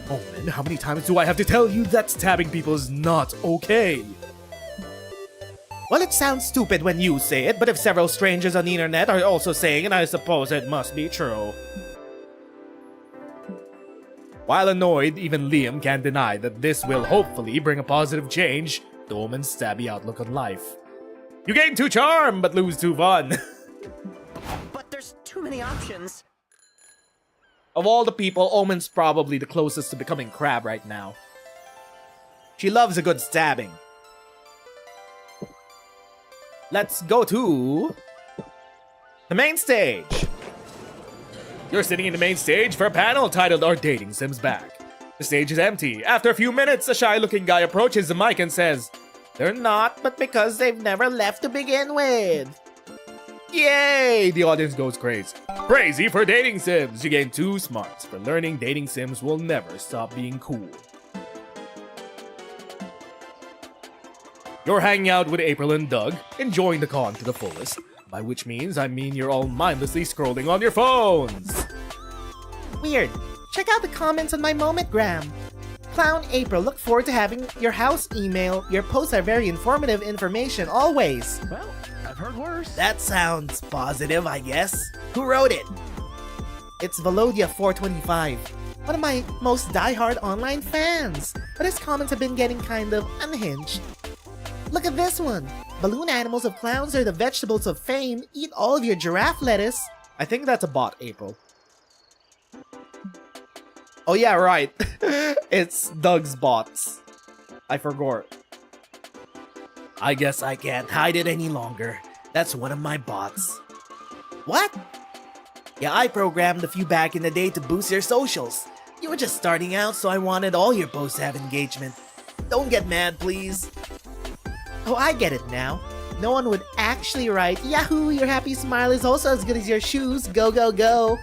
Oh man, how many times do I have to tell you that stabbing people is not okay? Well, it sounds stupid when you say it, but if several strangers on the internet are also saying it, I suppose it must be true. While annoyed, even Liam can't deny that this will hopefully bring a positive change to Omen's stabby outlook on life. You gain 2 charm, but lose 2 fun. But there's too many options. Of all the people, Omen's probably the closest to becoming Crab right now. She loves a good stabbing. Let's go to the main stage. You're sitting in the main stage for a panel titled Our Dating Sims Back. The stage is empty. After a few minutes, a shy-looking guy approaches the mic and says, "They're not, but because they've never left to begin with." Yay! The audience goes crazy. Crazy for dating sims. You gain 2 smarts for learning dating sims will never stop being cool. You're hanging out with April and Doug, enjoying the con to the fullest. By which means I mean you're all mindlessly scrolling on your phones. Weird. Check out the comments on my Momentgram. Clown April, look forward to having your house email. Your posts are very informative information, always. Well, I've heard worse. That sounds positive, I guess. Who wrote it? It's Velodia425, one of my most diehard online fans. But his comments have been getting kind of unhinged. Look at this one. Balloon animals of clowns are the vegetables of fame. Eat all of your giraffe lettuce. I think that's a bot, April. Oh yeah, right. It's Doug's bots. I forgot. I guess I can't hide it any longer. That's one of my bots. What? Yeah, I programmed a few back in the day to boost your socials. You were just starting out, so I wanted all your posts to have engagement. Don't get mad, please. Oh, I get it now. No one would actually write, "Yahoo, your happy smile is also as good as your shoes. Go, go, go."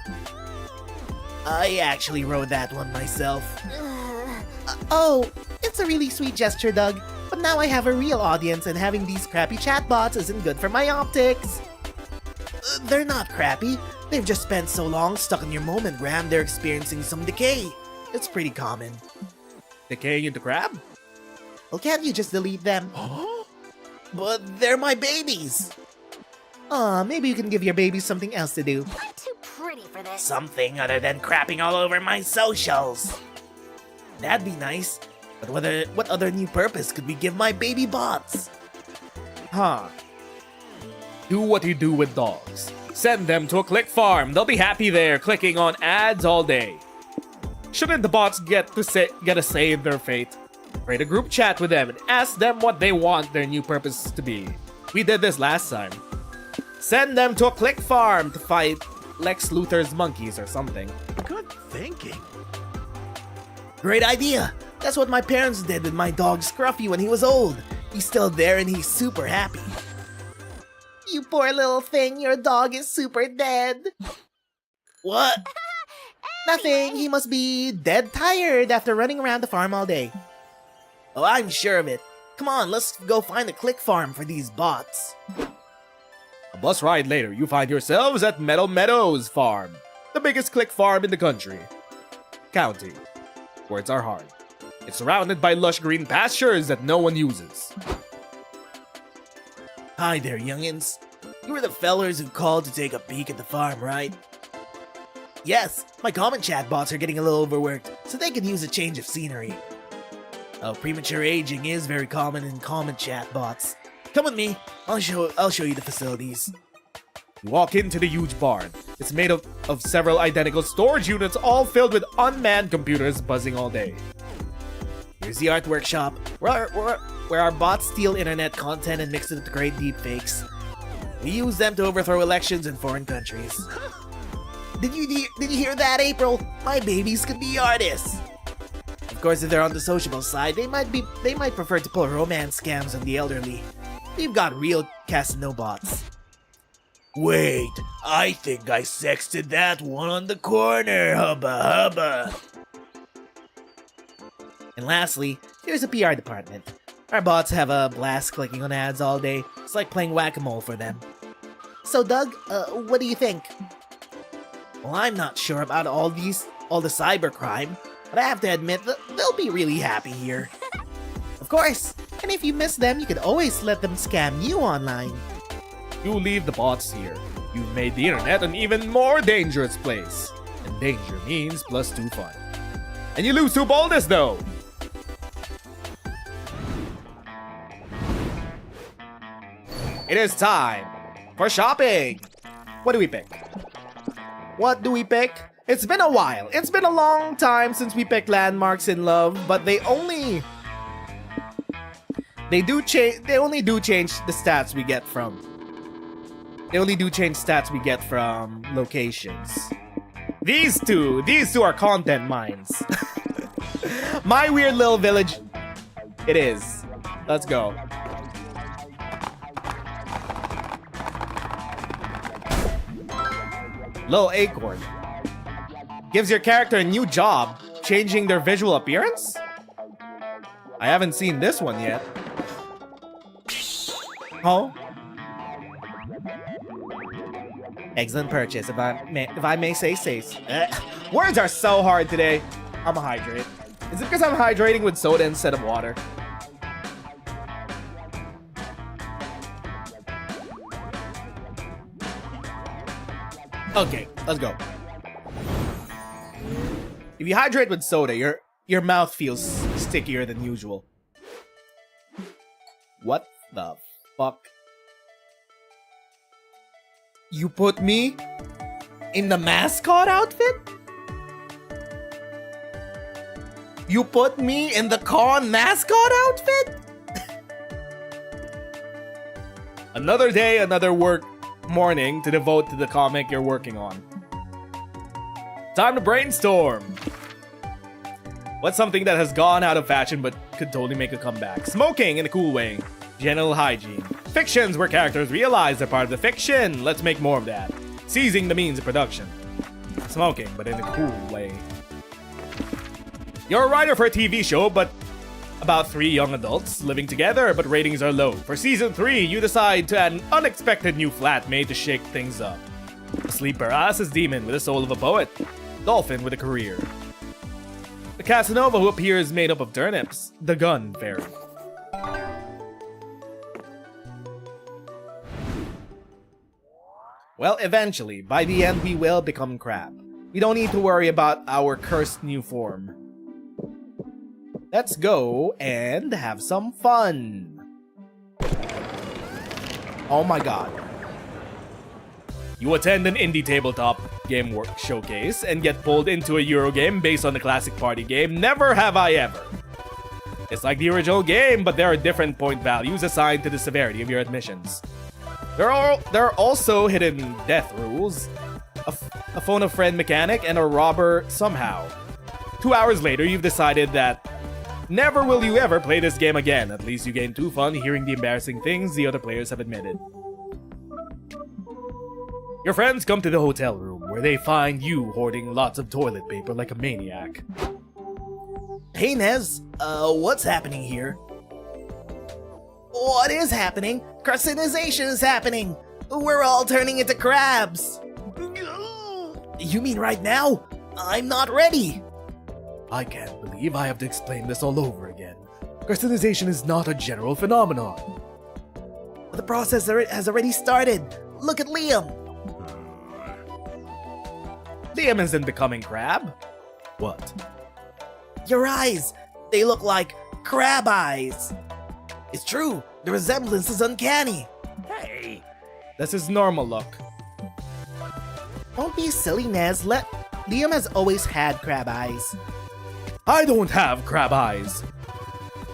I actually wrote that one myself. Oh, it's a really sweet gesture, Doug. But now I have a real audience, and having these crappy chatbots isn't good for my optics. They're not crappy. They've just spent so long stuck in your Momentgram, they're experiencing some decay. It's pretty common. Decaying into Crab? Well, can't you just delete them? But they're my babies. Aw, maybe you can give your babies something else to do. I'm too pretty for this. Something other than crapping all over my socials. That'd be nice. But what other new purpose could we give my baby bots? Huh. Do what you do with dogs. Send them to a click farm. They'll be happy there, clicking on ads all day. Shouldn't the bots get a say in their fate? Create a group chat with them and ask them what they want their new purpose to be. We did this last time. Send them to a click farm to fight Lex Luthor's monkeys or something. Good thinking. Great idea. That's what my parents did with my dog Scruffy when he was old. He's still there and he's super happy. You poor little thing, your dog is super dead. What? Nothing, he must be dead tired after running around the farm all day. Oh, I'm sure of it. Come on, let's go find a click farm for these bots. A bus ride later, you find yourselves at Meadow Meadows Farm, the biggest click farm in the country. County. Words are hard. It's surrounded by lush green pastures that no one uses. Hi there, youngins. You were the fellers who called to take a peek at the farm, right? Yes, my comment chat bots are getting a little overworked, so they could use a change of scenery. Premature aging is very common in comment chat bots. Come with me, I'll show you the facilities. You walk into the huge barn. It's made of several identical storage units, all filled with unmanned computers buzzing all day. Here's the art workshop, where our bots steal internet content and mix it with great deepfakes. We use them to overthrow elections in foreign countries. Did you hear that, April? My babies could be artists. Of course, if they're on the sociable side, they might prefer to pull romance scams on the elderly. We've got real Casinobots. Wait, I think I sexted that one on the corner, hubba hubba. And lastly, here's the PR department. Our bots have a blast clicking on ads all day. It's like playing whack-a-mole for them. So Doug, what do you think? Well, I'm not sure about all the cybercrime, but I have to admit that they'll be really happy here. Of course, and if you miss them, you can always let them scam you online. You leave the bots here. You've made the internet an even more dangerous place. And danger means +2 fun. And you lose two boldest though. It is time for shopping. What do we pick? What do we pick? It's been a while. It's been a long time since we picked landmarks in love, but they only do change the stats we get from. They only do change stats we get from locations. These two are content mines. My weird little village. It is. Let's go. Little acorn. Gives your character a new job, changing their visual appearance? I haven't seen this one yet. Oh? Excellent purchase, if I may say so. Words are so hard today. I'm gonna hydrate. Is it because I'm hydrating with soda instead of water? Okay, let's go. If you hydrate with soda, your mouth feels stickier than usual. What the fuck? You put me in the mascot outfit? You put me in the con mascot outfit? Another day, another morning to devote to the comic you're working on. Time to brainstorm. What's something that has gone out of fashion but could totally make a comeback? Smoking in a cool way. Genital hygiene. Fictions where characters realize they're part of the fiction. Let's make more of that. Seizing the means of production. Smoking, but in a cool way. You're a writer for a TV show, but about 3 young adults living together, but ratings are low. For season 3, you decide to add an unexpected new flatmate to shake things up. A sleeper ass demon with the soul of a poet. Dolphin with a career. The Casanova who appears made up of turnips. The gun fairy. Well, eventually, by the end, we will become crab. We don't need to worry about our cursed new form. Let's go and have some fun. Oh my god. You attend an indie tabletop game work showcase and get pulled into a Eurogame based on the classic party game Never Have I Ever. It's like the original game, but there are different point values assigned to the severity of your admissions. There are also hidden death rules, a phone a friend mechanic, and a robber somehow. 2 hours later, you've decided that never will you ever play this game again. At least you gain 2 fun hearing the embarrassing things the other players have admitted. Your friends come to the hotel room where they find you hoarding lots of toilet paper like a maniac. Hey Nez, what's happening here? What is happening? Carcinization is happening! We're all turning into crabs! You mean right now? I'm not ready! I can't believe I have to explain this all over again. Carcinization is not a general phenomenon. The process has already started. Look at Liam. Liam isn't becoming crab. What? Your eyes! They look like crab eyes! It's true, the resemblance is uncanny. Hey! That's his normal look. Don't be silly, Nez. Liam has always had crab eyes. I don't have crab eyes.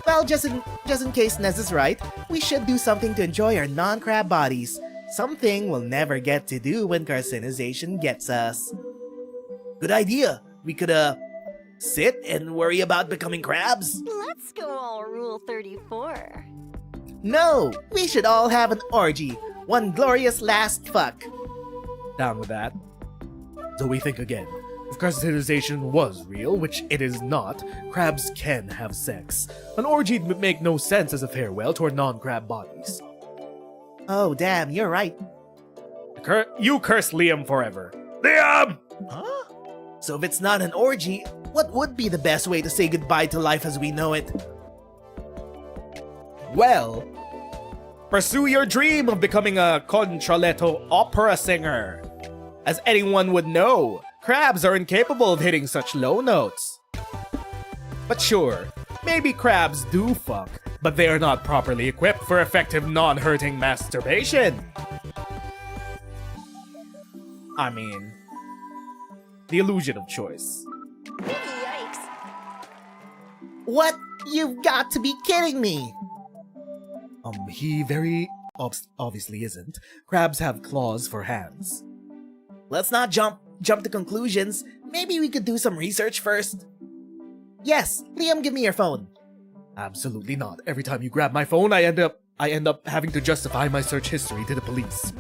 Well, just in case Nez is right, we should do something to enjoy our non-crab bodies. Something we'll never get to do when carcinization gets us. Good idea. We could, sit and worry about becoming crabs? Let's go all Rule 34. No! We should all have an orgy. One glorious last fuck. Down with that. So we think again. If carcinization was real, which it is not, crabs can have sex. An orgy would make no sense as a farewell to our non-crab bodies. Oh, damn, you're right. You curse Liam forever. Liam! Huh? So if it's not an orgy, what would be the best way to say goodbye to life as we know it? Well, pursue your dream of becoming a contralto opera singer. As anyone would know, crabs are incapable of hitting such low notes. But sure, maybe crabs do fuck, but they are not properly equipped for effective non-hurting masturbation. I mean, the illusion of choice. Yikes. What? You've got to be kidding me! He very obviously isn't. Crabs have claws for hands. Let's not jump to conclusions. Maybe we could do some research first. Yes, Liam, give me your phone. Absolutely not. Every time you grab my phone, I end up having to justify my search history to the police.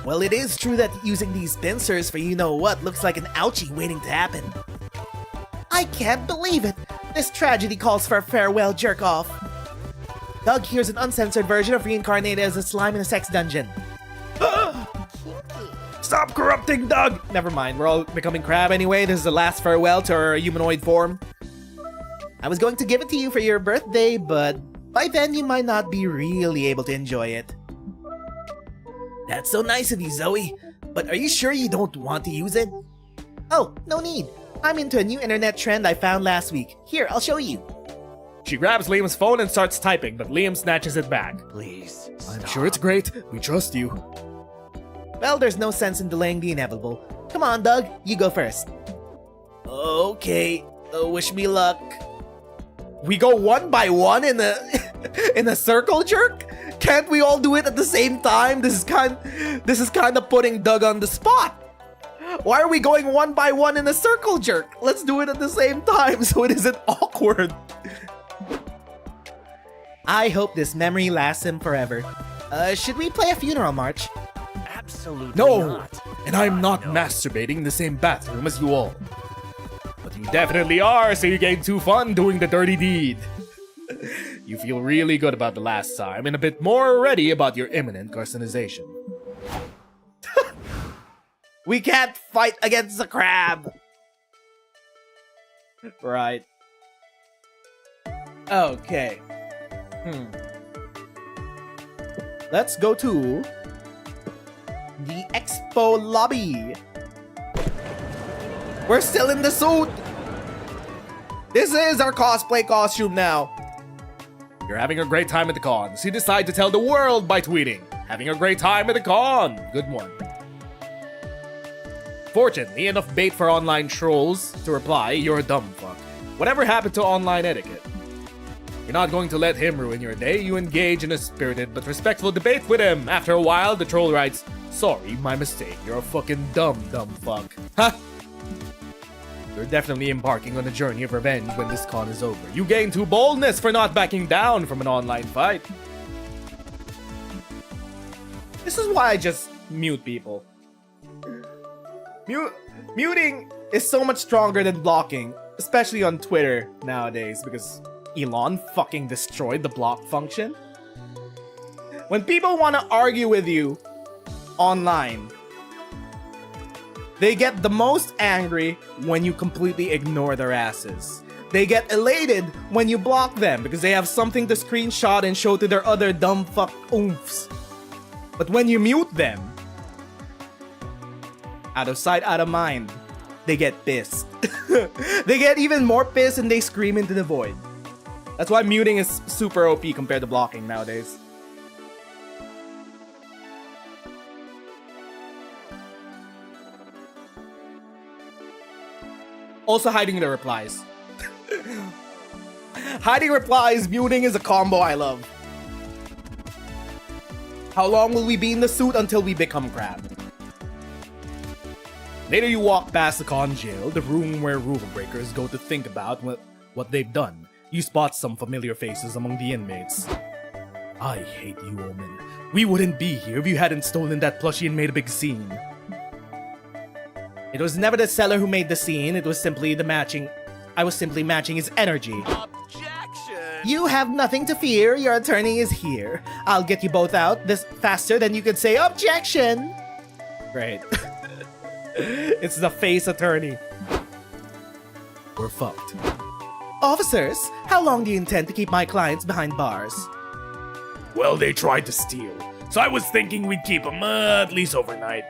Well, it is true that using these pincers for you-know-what looks like an ouchie waiting to happen. I can't believe it! This tragedy calls for a farewell jerk-off. Doug, here's an uncensored version of reincarnated as a slime in a sex dungeon. Stop corrupting Doug! Never mind, we're all becoming crab anyway. This is the last farewell to our humanoid form. I was going to give it to you for your birthday, but by then you might not be really able to enjoy it. That's so nice of you, Zoe. But are you sure you don't want to use it? Oh, no need. I'm into a new internet trend I found last week. Here, I'll show you. She grabs Liam's phone and starts typing, but Liam snatches it back. Please. I'm sure it's great. We trust you. Well, there's no sense in delaying the inevitable. Come on, Doug, you go first. Okay, wish me luck. We go one by one in a in a circle jerk? Can't we all do it at the same time? This is kind of putting Doug on the spot. Why are we going one by one in a circle jerk? Let's do it at the same time so it isn't awkward. I hope this memory lasts him forever. Should we play a funeral march? Absolutely No! not. And I'm not masturbating in the same bathroom as you all. But you definitely are, so you gain 2 fun doing the dirty deed. You feel really good about the last time and a bit more ready about your imminent carcinization. We can't fight against the crab! Right. Okay. Let's go to the expo lobby. We're still in the suit! This is our cosplay costume now. You're having a great time at the con, so you decide to tell the world by tweeting. Having a great time at the con. Good one. Fortunately, enough bait for online trolls to reply, you're a dumb fuck. Whatever happened to online etiquette? You're not going to let him ruin your day. You engage in a spirited but respectful debate with him. After a while, the troll writes, "Sorry, my mistake. You're a fucking dumb fuck." Ha! You're definitely embarking on a journey of revenge when this con is over. You gain 2 boldness for not backing down from an online fight. This is why I just mute people. Muting is so much stronger than blocking, especially on Twitter nowadays, because Elon fucking destroyed the block function. When people want to argue with you online, they get the most angry when you completely ignore their asses. They get elated when you block them because they have something to screenshot and show to their other dumb fuck oomphs. But when you mute them, out of sight, out of mind, they get pissed. They get even more pissed and they scream into the void. That's why muting is super OP compared to blocking nowadays. Also hiding the replies. Hiding replies, muting is a combo I love. How long will we be in the suit until we become crab? Later you walk past the con jail, the room where rule breakers go to think about what they've done. You spot some familiar faces among the inmates. I hate you, Omen. We wouldn't be here if you hadn't stolen that plushie and made a big scene. It was never the seller who made the scene, it was simply the matching. I was simply matching his energy. Objection! You have nothing to fear, your attorney is here. I'll get you both out this faster than you could say objection! Great. It's the face attorney. We're fucked. Officers, how long do you intend to keep my clients behind bars? Well, they tried to steal, so I was thinking we'd keep them at least overnight.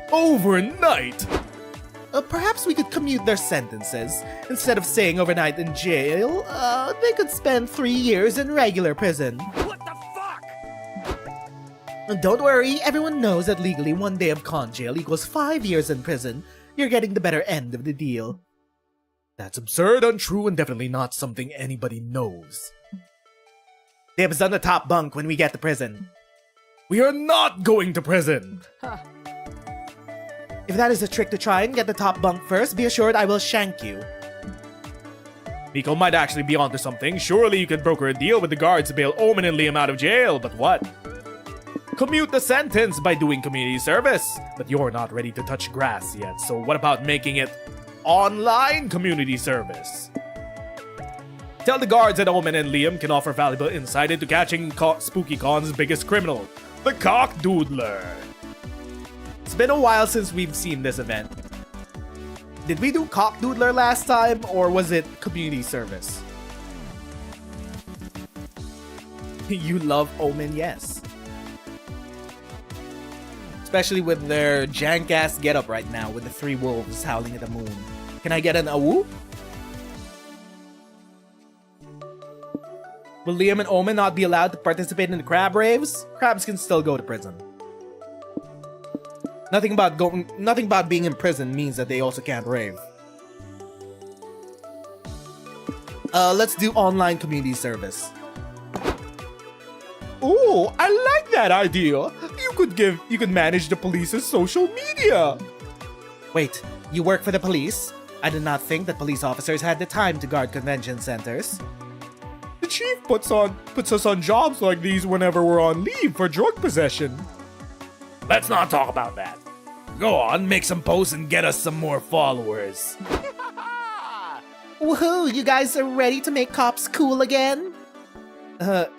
Overnight? perhaps we could commute their sentences. Instead of staying overnight in jail, they could spend 3 years in regular prison. What the fuck? Don't worry, everyone knows that legally 1 day of con jail equals 5 years in prison. You're getting the better end of the deal. That's absurd, untrue, and definitely not something anybody knows. Dibs on the top bunk when we get to prison. We are not going to prison! If that is a trick to try and get the top bunk first, be assured I will shank you. Miko might actually be onto something. Surely you could broker a deal with the guards to bail Omen and Liam out of jail, but what? Commute the sentence by doing community service. But you're not ready to touch grass yet, so what about making it online community service? Tell the guards that Omen and Liam can offer valuable insight into catching SpookyCon's biggest criminal, the Cockdoodler. It's been a while since we've seen this event. Did we do Cockdoodler last time, or was it community service? You love Omen, yes. Especially with their jank-ass getup right now, with the 3 wolves howling at the moon. Can I get an awoo? Will Liam and Omen not be allowed to participate in the crab raves? Crabs can still go to prison. Nothing about being in prison means that they also can't rave. Let's do online community service. Oh, I like that idea. You could manage the police's social media. Wait, you work for the police? I did not think that police officers had the time to guard convention centers. The chief puts us on jobs like these whenever we're on leave for drug possession. Let's not talk about that. Go on, make some posts and get us some more followers. Woohoo, you guys are ready to make cops cool again?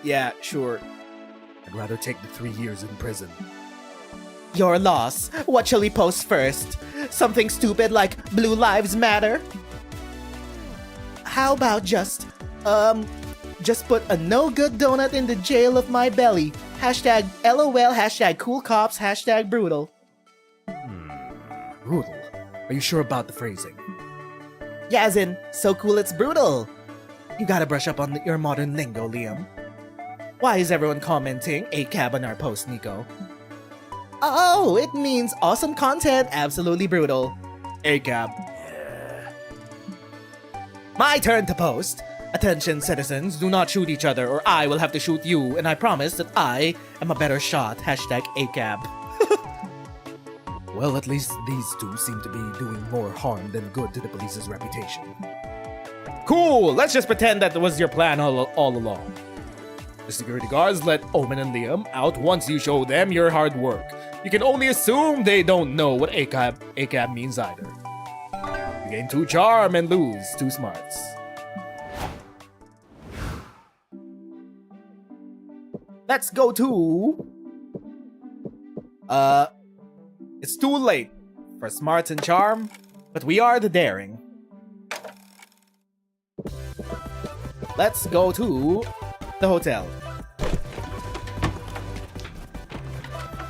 Yeah, sure. I'd rather take the 3 years in prison. Your loss. What shall we post first? Something stupid like Blue Lives Matter? How about just put a no-good donut in the jail of my belly. Hashtag LOL, hashtag cool cops, hashtag brutal. Brutal? Are you sure about the phrasing? Yeah, as in, so cool it's brutal. You gotta brush up on your modern lingo, Liam. Why is everyone commenting ACAB on our post, Nico? Oh, it means awesome content, absolutely brutal. ACAB. My turn to post. Attention, citizens, do not shoot each other or I will have to shoot you, and I promise that I am a better shot. Hashtag ACAB. Well, at least these two seem to be doing more harm than good to the police's reputation. Cool! Let's just pretend that was your plan all along. The security guards let Omen and Liam out once you show them your hard work. You can only assume they don't know what ACAB means either. You gain 2 charm and lose 2 smarts. Let's go to... It's too late for smarts and charm, but we are the daring. Let's go to the hotel.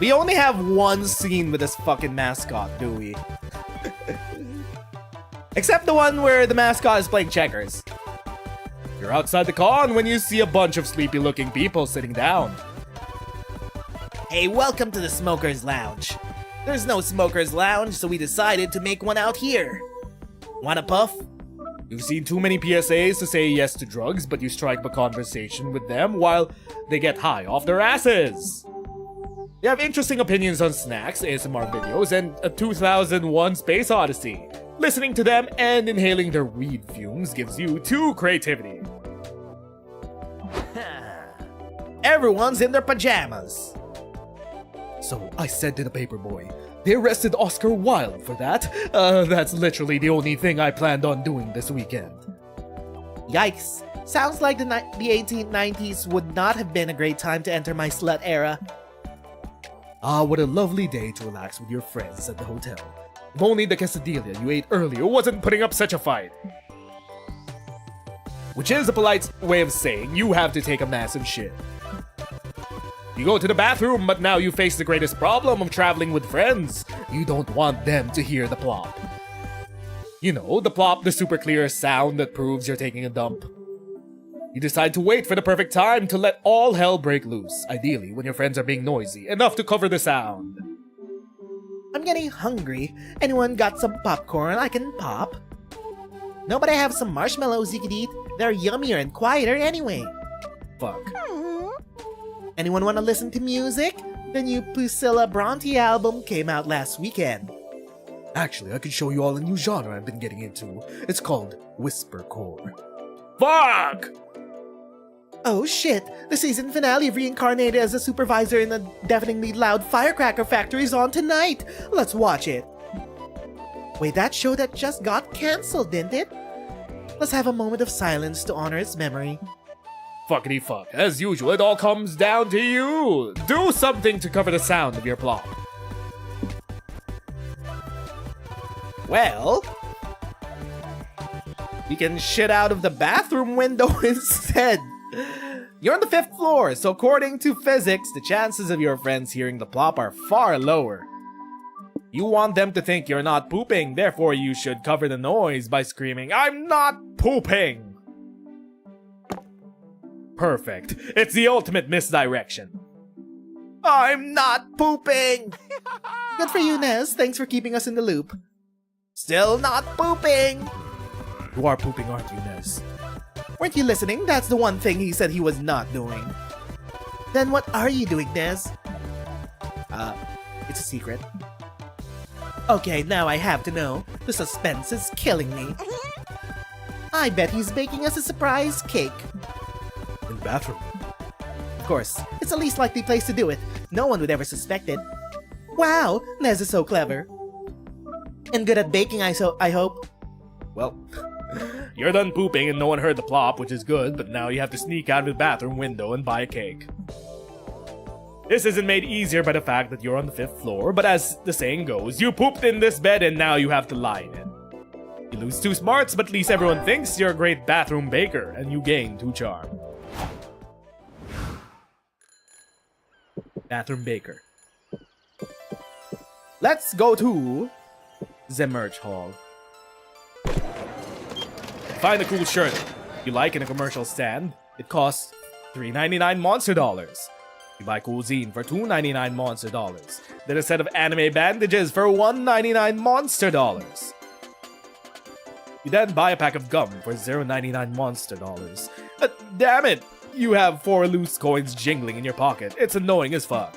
We only have one scene with this fucking mascot, do we? Except the one where the mascot is playing checkers. You're outside the con when you see a bunch of sleepy-looking people sitting down. Hey, welcome to the Smoker's Lounge. There's no Smoker's Lounge, so we decided to make one out here. Want a puff? You've seen too many PSAs to say yes to drugs, but you strike up a conversation with them while they get high off their asses. They have interesting opinions on snacks, ASMR videos, and a 2001 Space Odyssey. Listening to them and inhaling their weed fumes gives you 2 creativity. Everyone's in their pajamas. So I said to the paperboy, they arrested Oscar Wilde for that. That's literally the only thing I planned on doing this weekend. Yikes. Sounds like the 1890s would not have been a great time to enter my slut era. Ah, what a lovely day to relax with your friends at the hotel. If only the quesadilla you ate earlier wasn't putting up such a fight. Which is a polite way of saying you have to take a massive shit. You go to the bathroom, but now you face the greatest problem of traveling with friends. You don't want them to hear the plot. You know, the plop, the super clear sound that proves you're taking a dump. You decide to wait for the perfect time to let all hell break loose, ideally when your friends are being noisy, enough to cover the sound. I'm getting hungry. Anyone got some popcorn I can pop? No, but I have some marshmallows you could eat. They're yummier and quieter anyway. Fuck. Anyone want to listen to music? The new Pusilla Bronte album came out last weekend. Actually, I can show you all a new genre I've been getting into. It's called whispercore. Fuck! Oh shit! The season finale of Reincarnated as a supervisor in a deafeningly loud firecracker factory is on tonight! Let's watch it! Wait, that show that just got cancelled, didn't it? Let's have a moment of silence to honor its memory. Fuckity fuck. As usual, it all comes down to you! Do something to cover the sound of your plot. Well, you can shit out of the bathroom window instead. You're on the 5th floor, so according to physics, the chances of your friends hearing the plop are far lower. You want them to think you're not pooping, therefore you should cover the noise by screaming, "I'm not pooping!" Perfect. It's the ultimate misdirection. I'm not pooping! Good for you, Nez. Thanks for keeping us in the loop. Still not pooping! You are pooping, aren't you, Nez? Weren't you listening? That's the one thing he said he was not doing. Then what are you doing, Nez? It's a secret. Okay, now I have to know. The suspense is killing me. I bet he's baking us a surprise cake. In the bathroom. Of course, it's the least likely place to do it. No one would ever suspect it. Wow, Nez is so clever. And good at baking, I hope. Well, you're done pooping and no one heard the plop, which is good, but now you have to sneak out of the bathroom window and buy a cake. This isn't made easier by the fact that you're on the 5th floor, but as the saying goes, you pooped in this bed and now you have to lie in it. You lose 2 smarts, but at least everyone thinks you're a great bathroom baker, and you gain 2 charm. Bathroom baker. Let's go to the merch hall. Find a cool shirt you like in a commercial stand. It costs $3.99 Monster Dollars. You buy cool zine for $2.99 Monster Dollars. Then a set of anime bandages for $1.99 Monster Dollars. You then buy a pack of gum for $0.99 Monster Dollars. Damn it! You have 4 loose coins jingling in your pocket. It's annoying as fuck.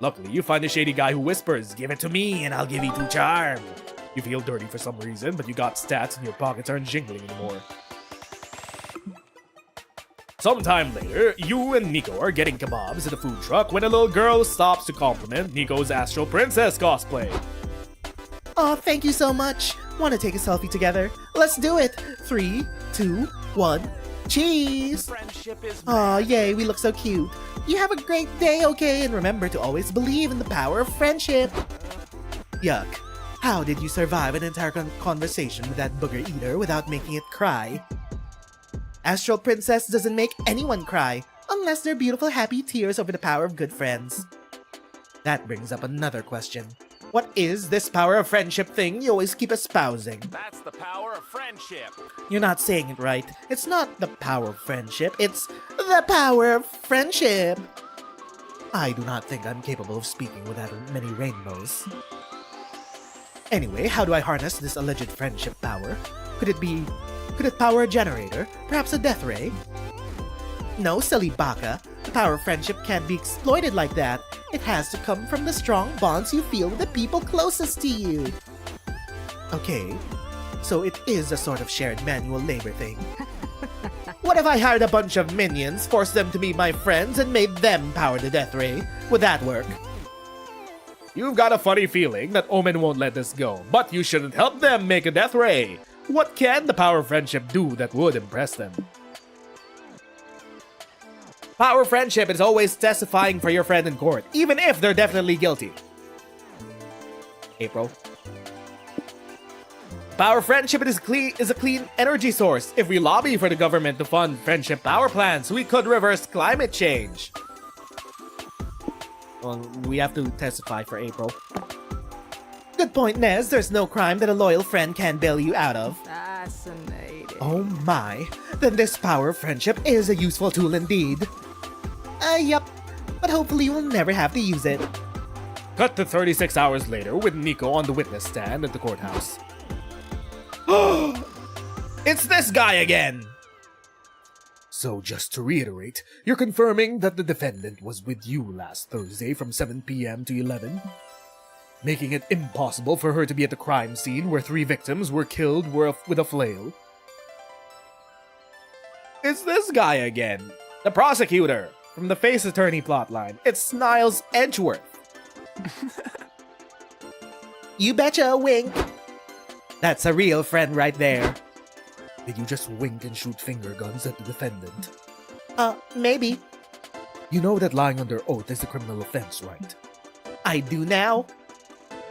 Luckily, you find a shady guy who whispers, "Give it to me and I'll give you 2 charm." You feel dirty for some reason, but you got stats and your pockets aren't jingling anymore. Sometime later, you and Nico are getting kebabs at a food truck when a little girl stops to compliment Nico's Astral Princess cosplay. Aw, thank you so much. Want to take a selfie together? Let's do it. 3, 2, 1, cheese! Friendship is Aw, yay, we look so cute. You have a great day, okay? And remember to always believe in the power of friendship. Yuck. How did you survive an entire conversation with that booger eater without making it cry? Astral Princess doesn't make anyone cry, unless they're beautiful happy tears over the power of good friends. That brings up another question. What is this power of friendship thing you always keep espousing? That's the power of friendship. You're not saying it right. It's not the power of friendship, it's the power of friendship. I do not think I'm capable of speaking without many rainbows. Anyway, how do I harness this alleged friendship power? Could it power a generator? Perhaps a death ray? No, silly baka. The power of friendship can't be exploited like that. It has to come from the strong bonds you feel with the people closest to you. Okay, so it is a sort of shared manual labor thing. What if I hired a bunch of minions, forced them to be my friends, and made them power the death ray? Would that work? You've got a funny feeling that Omen won't let this go, but you shouldn't help them make a death ray. What can the power of friendship do that would impress them? Power of friendship is always testifying for your friend in court, even if they're definitely guilty. April. Power of friendship is a clean energy source. If we lobby for the government to fund friendship power plants, we could reverse climate change. Well, we have to testify for April. Good point, Nez. There's no crime that a loyal friend can bail you out of. Fascinating. Oh my. Then this power of friendship is a useful tool indeed. Yup. But hopefully we'll never have to use it. Cut to 36 hours later with Nico on the witness stand at the courthouse. It's this guy again! So just to reiterate, you're confirming that the defendant was with you last Thursday from 7 p.m. to 11? Making it impossible for her to be at the crime scene where 3 victims were killed with a flail? It's this guy again. The prosecutor from the Face Attorney plotline. It's Niles Edgeworth. You betcha, wink. That's a real friend right there. Did you just wink and shoot finger guns at the defendant? Maybe. You know that lying under oath is a criminal offense, right? I do now.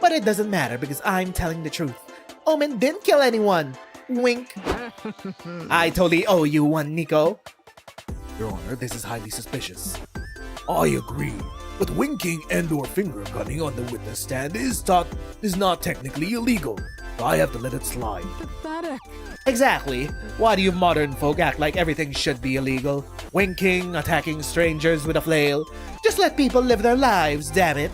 But it doesn't matter because I'm telling the truth. Omen didn't kill anyone. Wink. I totally owe you one, Nico. Your Honor, this is highly suspicious. I agree, but winking and or finger gunning on the witness stand is not technically illegal. I have to let it slide. Pathetic. Exactly. Why do you modern folk act like everything should be illegal? Winking, attacking strangers with a flail. Just let people live their lives, damn it.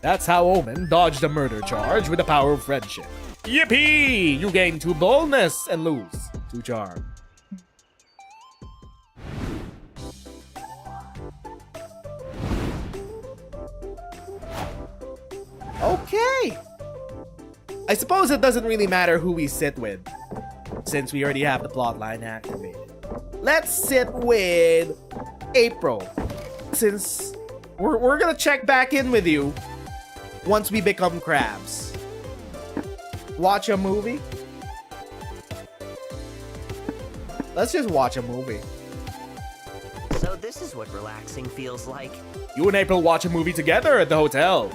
That's how Omen dodged a murder charge with the power of friendship. Yippee! You gain 2 boldness and lose 2 charm. Okay. I suppose it doesn't really matter who we sit with, since we already have the plotline activated. Let's sit with April, since we're gonna check back in with you once we become crabs. Watch a movie? Let's just watch a movie. So this is what relaxing feels like. You and April watch a movie together at the hotel.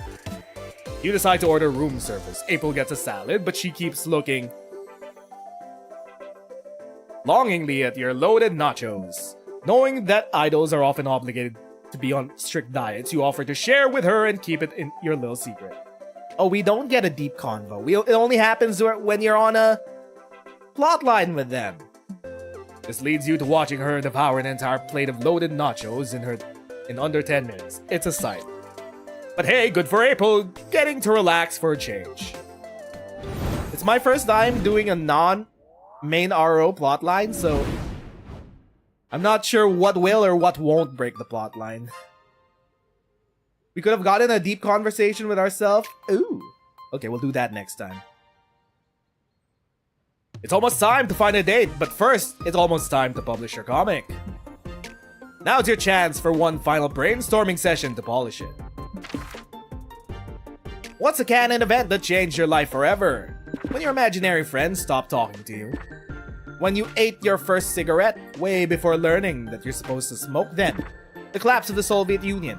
You decide to order room service. April gets a salad, but she keeps looking longingly at your loaded nachos. Knowing that idols are often obligated to be on strict diets, you offer to share with her and keep it in your little secret. Oh, we don't get a deep convo. It only happens when you're on a plotline with them. This leads you to watching her devour an entire plate of loaded nachos in under 10 minutes. It's a sight. But hey, good for April, getting to relax for a change. It's my first time doing a non-main RO plotline, so I'm not sure what will or what won't break the plotline. We could have gotten a deep conversation with ourselves. Ooh. Okay, we'll do that next time. It's almost time to find a date, but first, it's almost time to publish your comic. Now's your chance for one final brainstorming session to polish it. What's a canon event that changed your life forever? When your imaginary friends stopped talking to you. When you ate your first cigarette way before learning that you're supposed to smoke them. The collapse of the Soviet Union.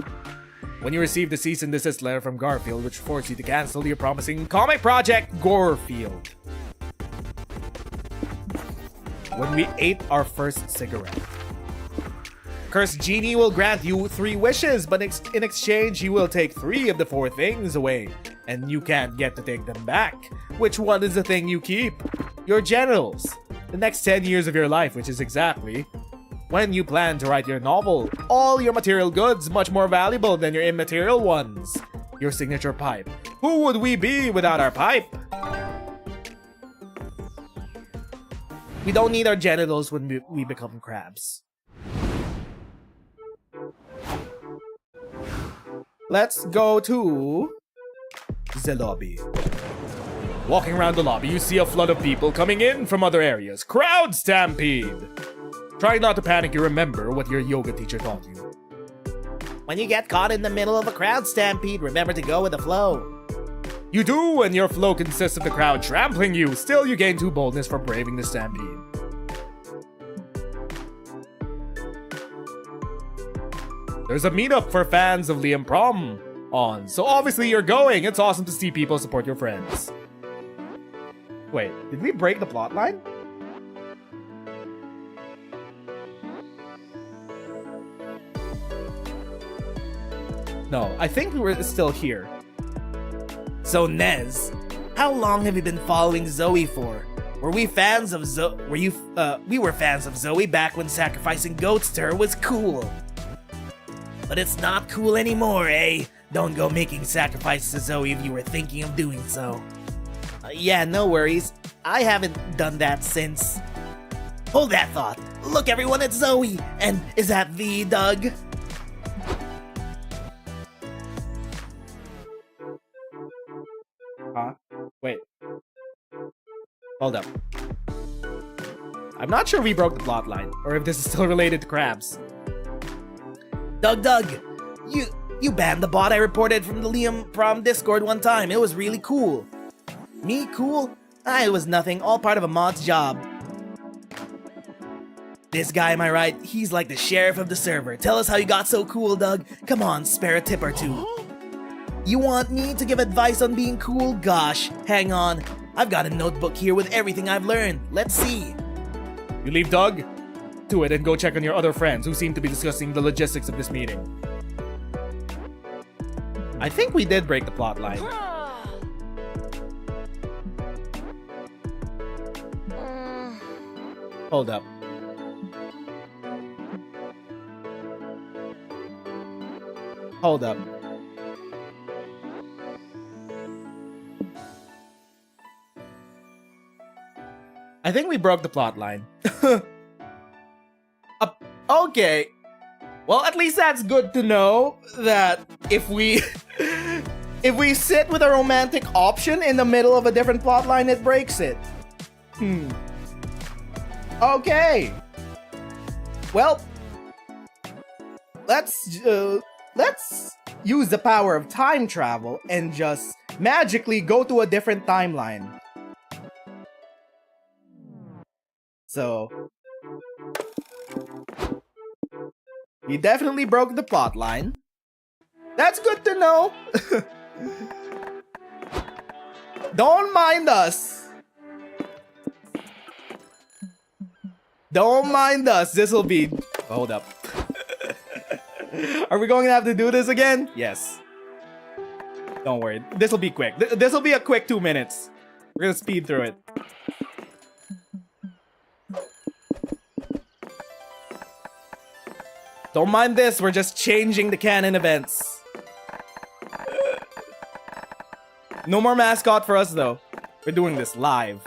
When you received a cease and desist letter from Garfield which forced you to cancel your promising comic project, Gorefield. When we ate our first cigarette. Cursed Genie will grant you 3 wishes, but in exchange he will take 3 of the 4 things away, and you can't get to take them back. Which one is the thing you keep? Your genitals. The next 10 years of your life, which is exactly when you plan to write your novel. All your material goods much more valuable than your immaterial ones. Your signature pipe. Who would we be without our pipe? We don't need our genitals when we become crabs. Let's go to the lobby. Walking around the lobby, you see a flood of people coming in from other areas. Crowd stampede! Try not to panic, you remember what your yoga teacher taught you. When you get caught in the middle of a crowd stampede, remember to go with the flow. You do, and your flow consists of the crowd trampling you. Still, you gain 2 boldness for braving the stampede. There's a meetup for fans of Liam Prom on, so obviously you're going. It's awesome to see people support your friends. Wait, did we break the plotline? No, I think we're still here. So Nez, how long have you been following Zoe for? Were we fans of we were fans of Zoe back when sacrificing goats to her was cool. But it's not cool anymore, eh? Don't go making sacrifices to Zoe if you were thinking of doing so. Yeah, no worries. I haven't done that since... Hold that thought. Look everyone, it's Zoe! And is that the Doug? Huh? Wait. Hold up. I'm not sure we broke the plot line, or if this is still related to crabs. Doug! You banned the bot I reported from the Liam Prom Discord one time. It was really cool. Me cool? It was nothing, all part of a mod's job. This guy, am I right? He's like the sheriff of the server. Tell us how you got so cool, Doug. Come on, spare a tip or two. You want me to give advice on being cool? Gosh, hang on. I've got a notebook here with everything I've learned. Let's see. You leave Doug to it and go check on your other friends who seem to be discussing the logistics of this meeting. I think we did break the plot line. Hold up. Hold up. I think we broke the plot line. Okay. Well, at least that's good to know that if we if we sit with a romantic option in the middle of a different plot line, it breaks it. Okay. Well, let's use the power of time travel and just magically go to a different timeline. So, we definitely broke the plot line. That's good to know. Don't mind us. Don't mind us. This'll be... Hold up. Are we going to have to do this again? Yes. Don't worry. This'll be quick. This'll be a quick 2 minutes. We're gonna speed through it. Don't mind this. We're just changing the canon events. No more mascot for us, though. We're doing this live.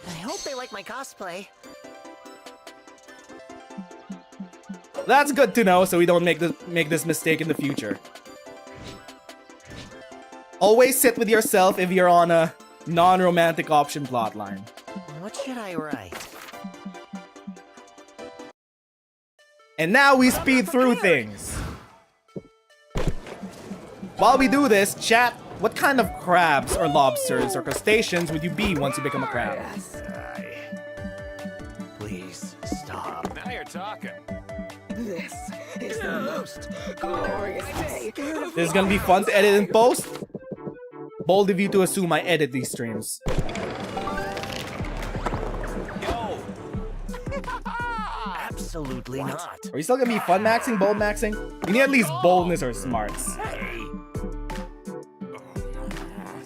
I hope they like my cosplay. That's good to know, so we don't make this mistake in the future. Always sit with yourself if you're on a non-romantic option plotline. What should I write? And now we speed through things. While we do this, chat, what kind of crabs or lobsters or crustaceans would you be once you become a crab? Please stop. Now you're talking. This is the most glorious day. This is gonna be fun to edit in post. Bold of you to assume I edit these streams. Yo! Absolutely not. Are you still gonna be fun maxing, bold maxing? You need at least boldness or smarts. Hey,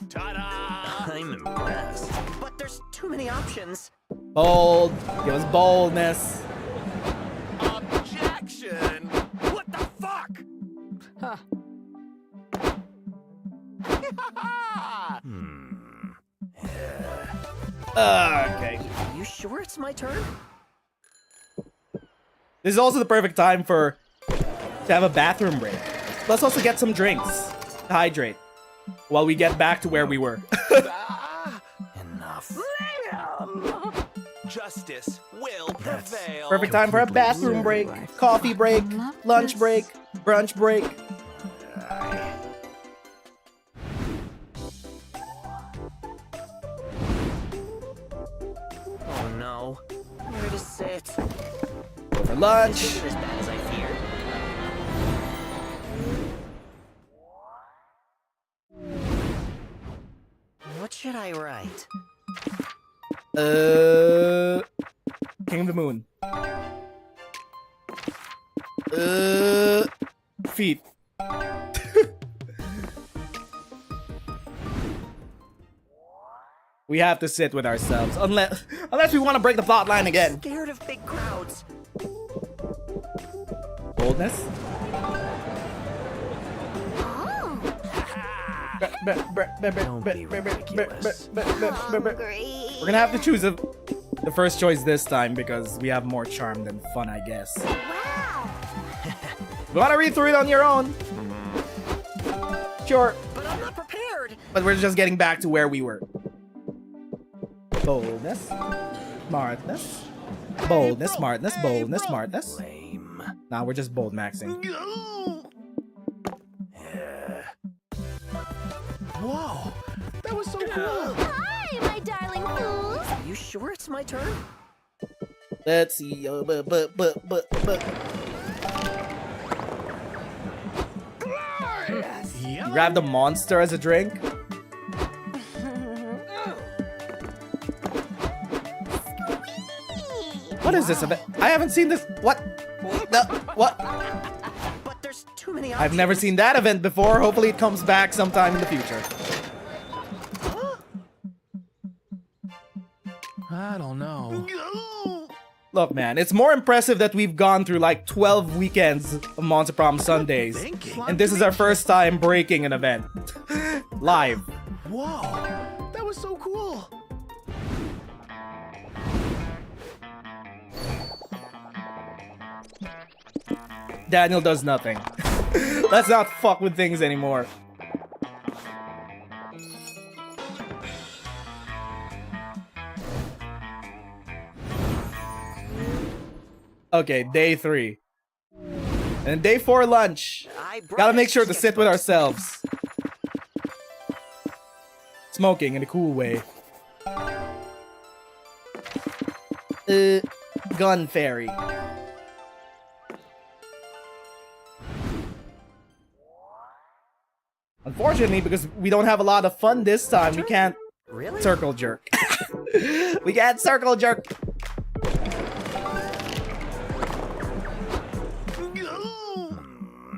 Ta-da! I'm impressed. But there's too many options. Bold. Give us boldness. Objection! What the fuck? Huh. Okay. Are you sure it's my turn? This is also the perfect time to have a bathroom break. Let's also get some drinks to hydrate while we get back to where we were. Enough. Justice will prevail. Perfect time for a bathroom break, coffee break, lunch break, brunch break. Oh no. Where to sit? For lunch. This isn't as bad as I feared. What should I write? King of the Moon. Feet. We have to sit with ourselves. Unless we want to break the plot line again. Scared of big crowds. Boldness? Don't be ridiculous. Hungry. We're gonna have to choose the first choice this time because we have more charm than fun, I guess. Wow. You wanna read through it on your own? Sure, But I'm not prepared. but we're just getting back to where we were. Boldness, smartness, boldness, smartness, boldness, smartness. Lame. Nah, we're just bold maxing. Whoa, that was so cool. Hi, my darling fools. Are you sure it's my turn? Let's see. But. Yep. Grab the monster as a drink. What is this event? I haven't seen this. What? What? But there's too many options. I've never seen that event before. Hopefully it comes back sometime in the future. I don't know. Look, man, it's more impressive that we've gone through like 12 weekends of Monster Prom Sundays. Thinking. And this is our first time breaking an event. Live. Whoa, that was so cool. Daniel does nothing. Let's not fuck with things anymore. Okay, day 3. And day 4 lunch. I brought Gotta make a sure to stick. sit with ourselves. Smoking in a cool way. Gun fairy. Unfortunately, because we don't have a lot of fun this time, we can't Really? circle jerk. We can't circle jerk.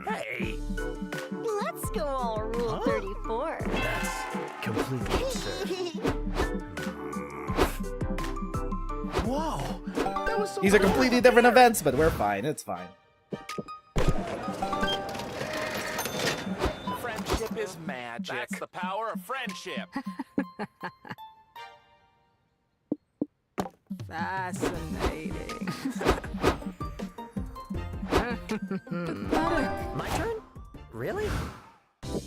Hey, Let's go all Rule 34. completely absurd. Whoa, that was so These are cool. completely different events, but we're fine. It's fine. Friendship is magic. That's the power of friendship. Fascinating. My turn? Really?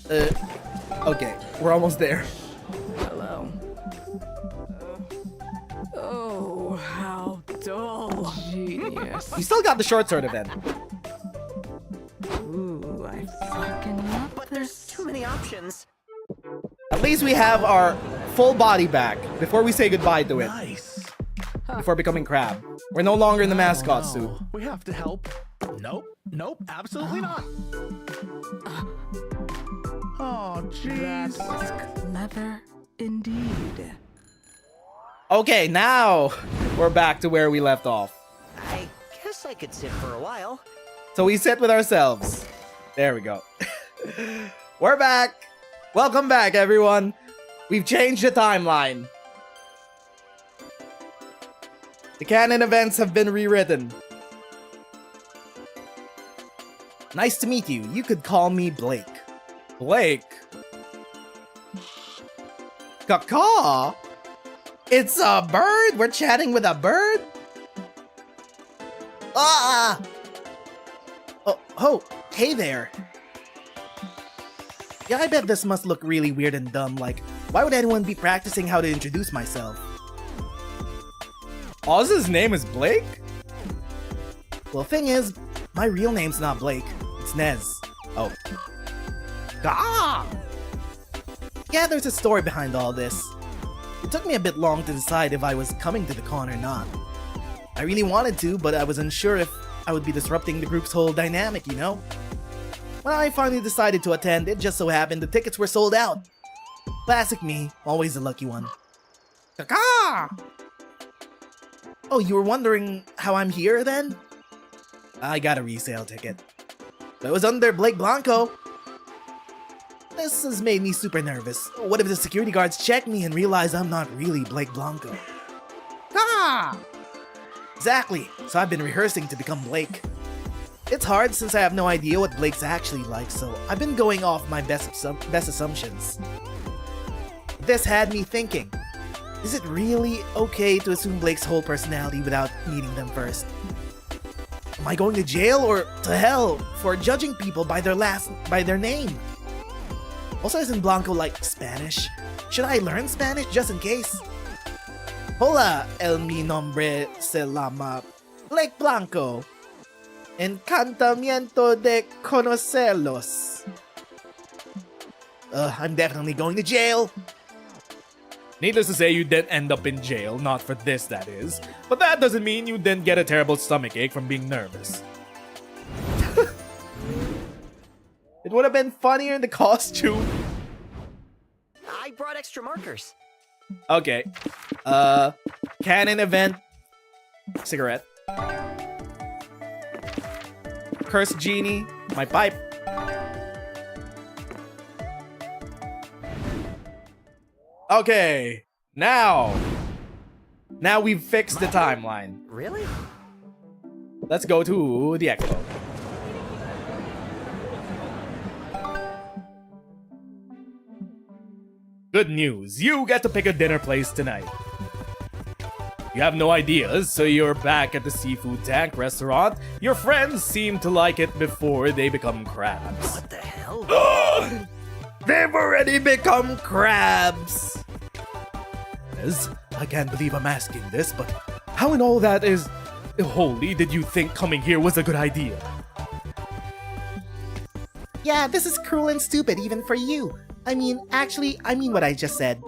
Okay, we're almost there. Hello. Oh, how dull. Genius. You still got the short sword event. Ooh, I fucking love But there's too many options. At least we have our full body back before we say goodbye to it. Nice. Before becoming Crab. We're no longer in the mascot suit. No, we have to help. Nope, nope, absolutely not. Oh, that jeez. was clever indeed. Okay, now we're back to where we left off. I guess I could sit for a while. So we sit with ourselves. There we go. We're back. Welcome back, everyone. We've changed the timeline. The canon events have been rewritten. Nice to meet you. You could call me Blake. Blake? Caw? It's a bird? We're chatting with a bird? Ah! Oh, hey there. Yeah, I bet this must look really weird and dumb. Like, why would anyone be practicing how to introduce myself? Oz's name is Blake? Well, thing is, my real name's not Blake. It's Nez. Oh. Ah! Yeah, there's a story behind all this. It took me a bit long to decide if I was coming to the con or not. I really wanted to, but I was unsure if I would be disrupting the group's whole dynamic, you know? When I finally decided to attend, it just so happened the tickets were sold out. Classic me, always the lucky one. Kaka! Oh, you were wondering how I'm here then? I got a resale ticket. But it was under Blake Blanco. This has made me super nervous. What if the security guards check me and realize I'm not really Blake Blanco? Ah! Exactly, so I've been rehearsing to become Blake. It's hard since I have no idea what Blake's actually like, so I've been going off my best assumptions. This had me thinking, is it really okay to assume Blake's whole personality without meeting them first? Am I going to jail or to hell for judging people by their name? Also, isn't Blanco like Spanish? Should I learn Spanish just in case? Hola, mi nombre se llama Blake Blanco. Encantamiento de conocerlos. I'm definitely going to jail. Needless to say, you didn't end up in jail, not for this that is. But that doesn't mean you didn't get a terrible stomachache from being nervous. It would have been funnier in the costume. I brought extra markers. Okay. Canon event. Cigarette. Cursed genie. My pipe. Okay. Now we've fixed the timeline. Really? Let's go to the Epilogue. Good news, you get to pick a dinner place tonight. You have no ideas, so you're back at the Seafood Tank restaurant. Your friends seem to like it before they become crabs. What the hell? They've already become crabs! I can't believe I'm asking this, but how in all that is... Holy, did you think coming here was a good idea? Yeah, this is cruel and stupid even for you. I mean what I just said.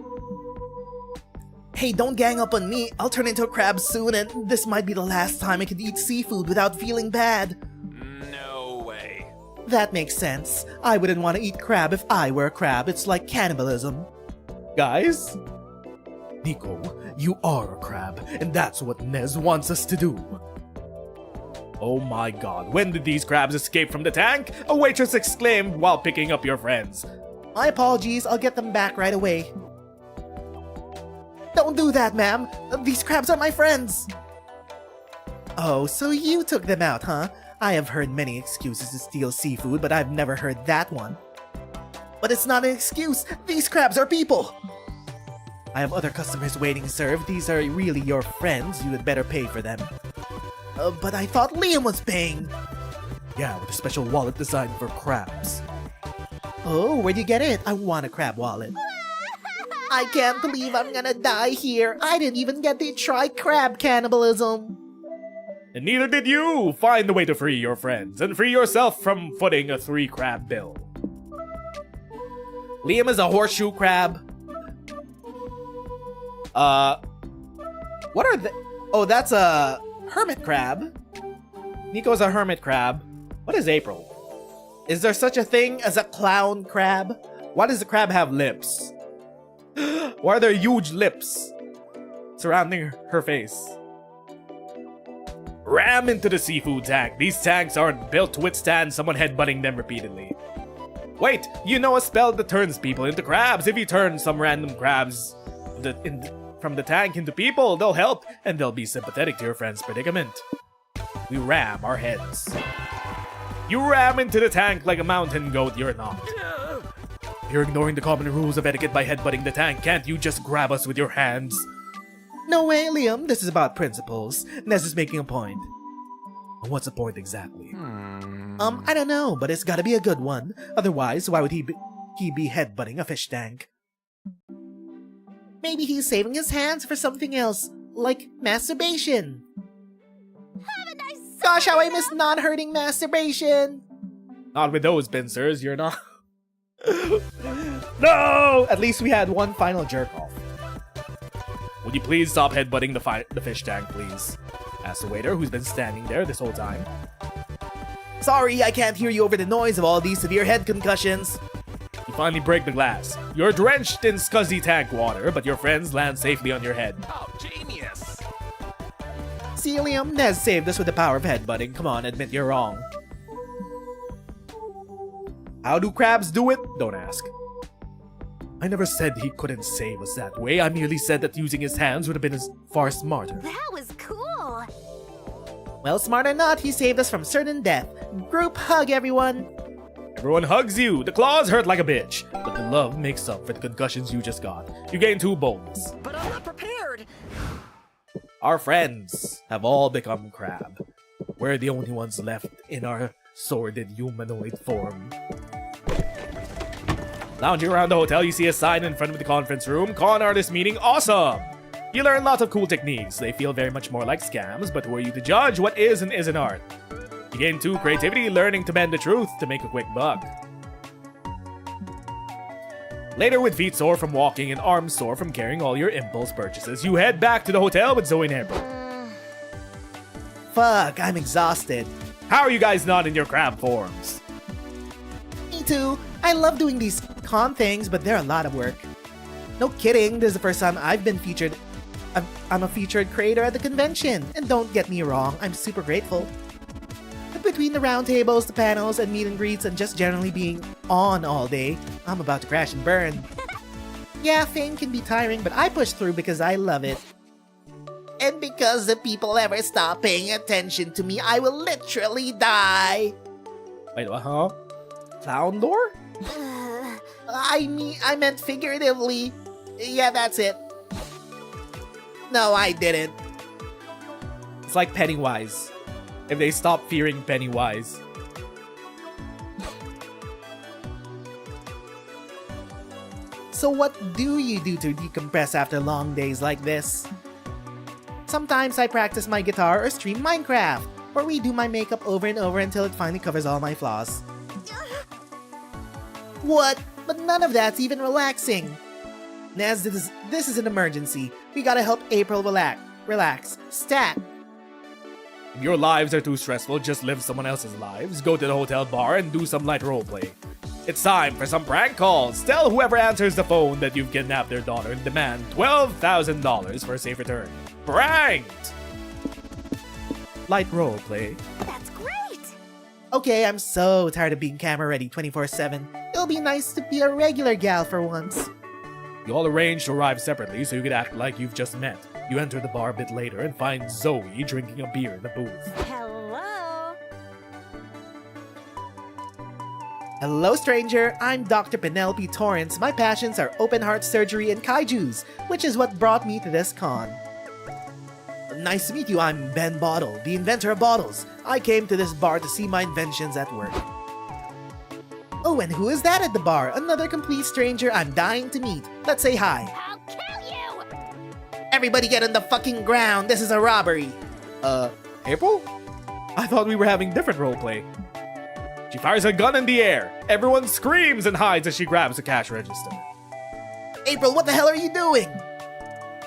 Hey, don't gang up on me. I'll turn into a crab soon, and this might be the last time I can eat seafood without feeling bad. No way. That makes sense. I wouldn't want to eat crab if I were a crab. It's like cannibalism. Guys? Nico, you are a crab, and that's what Nez wants us to do. Oh my god, when did these crabs escape from the tank? A waitress exclaimed while picking up your friends. My apologies, I'll get them back right away. Don't do that, ma'am. These crabs are my friends. Oh, so you took them out, huh? I have heard many excuses to steal seafood, but I've never heard that one. But it's not an excuse. These crabs are people. I have other customers waiting, sir. If these are really your friends, you had better pay for them. But I thought Liam was paying. Yeah, with a special wallet designed for crabs. Oh, where'd you get it? I want a crab wallet. I can't believe I'm gonna die here. I didn't even get to try crab cannibalism. And neither did you! Find a way to free your friends, and free yourself from footing a 3-crab bill. Liam is a horseshoe crab. What are the... Oh, that's a hermit crab. Nico's a hermit crab. What is April? Is there such a thing as a clown crab? Why does the crab have lips? Why are there huge lips surrounding her face? Ram into the seafood tank. These tanks aren't built to withstand someone headbutting them repeatedly. Wait, you know a spell that turns people into crabs. If you turn some random crabs from the tank into people, they'll help, and they'll be sympathetic to your friend's predicament. We ram our heads. You ram into the tank like a mountain goat, you're not. You're ignoring the common rules of etiquette by headbutting the tank. Can't you just grab us with your hands? No way, Liam. This is about principles. Nez is making a point. What's the point exactly? I don't know, but it's gotta be a good one. Otherwise, why would he be headbutting a fish tank? Maybe he's saving his hands for something else, like masturbation. Have a nice Gosh, how I miss non-hurting masturbation! Not with those pincers, you're not. No! At least we had one final jerk-off. Would you please stop headbutting the fish tank, please? Asked the waiter, who's been standing there this whole time. Sorry, I can't hear you over the noise of all these severe head concussions. You finally break the glass. You're drenched in scuzzy tank water, but your friends land safely on your head. Oh, genius. See, Liam, Nez saved us with the power of headbutting. Come on, admit you're wrong. How do crabs do it? Don't ask. I never said he couldn't save us that way. I merely said that using his hands would have been far smarter. That was cool. Well, smart or not, he saved us from certain death. Group hug, everyone. Everyone hugs you. The claws hurt like a bitch, but the love makes up for the concussions you just got. You gain 2 bones. But I'm not prepared. Our friends have all become crab. We're the only ones left in our sordid humanoid form. Lounging around the hotel, you see a sign in front of the conference room. Con artist meeting awesome! You learn lots of cool techniques. They feel very much more like scams, but who are you to judge what is and isn't art? You gain 2 creativity, learning to bend the truth to make a quick buck. Later, with feet sore from walking and arms sore from carrying all your impulse purchases, you head back to the hotel with Zoe and April. Fuck, I'm exhausted. How are you guys not in your crab forms? Me too. I love doing these con things, but they're a lot of work. No kidding, this is the first time I've been featured. I'm a featured creator at the convention, and don't get me wrong, I'm super grateful. But between the roundtables, the panels, and meet and greets, and just generally being on all day, I'm about to crash and burn. Yeah, fame can be tiring, but I push through because I love it. And because if people ever stop paying attention to me, I will literally die. Wait, what, huh? Clown door? I meant figuratively. Yeah, that's it. No, I didn't. It's like Pennywise. If they stop fearing Pennywise. So what do you do to decompress after long days like this? Sometimes I practice my guitar or stream Minecraft, or redo my makeup over and over until it finally covers all my flaws. What? But none of that's even relaxing. Nez, this is an emergency. We gotta help April relax. Stat. If your lives are too stressful, just live someone else's lives. Go to the hotel bar and do some light roleplay. It's time for some prank calls. Tell whoever answers the phone that you've kidnapped their daughter and demand $12,000 for a safe return. Pranked! Light roleplay. That's great. Okay, I'm so tired of being camera ready 24/7. It'll be nice to be a regular gal for once. You all arrange to arrive separately so you could act like you've just met. You enter the bar a bit later and find Zoe drinking a beer in the booth. Hello. Hello, stranger. I'm Dr. Penelope Torrance. My passions are open heart surgery and kaijus, which is what brought me to this con. Nice to meet you. I'm Ben Bottle, the inventor of bottles. I came to this bar to see my inventions at work. Oh, and who is that at the bar? Another complete stranger I'm dying to meet. Let's say hi. I'll kill you. Everybody get on the fucking ground. This is a robbery. April? I thought we were having different roleplay. She fires a gun in the air. Everyone screams and hides as she grabs a cash register. April, what the hell are you doing?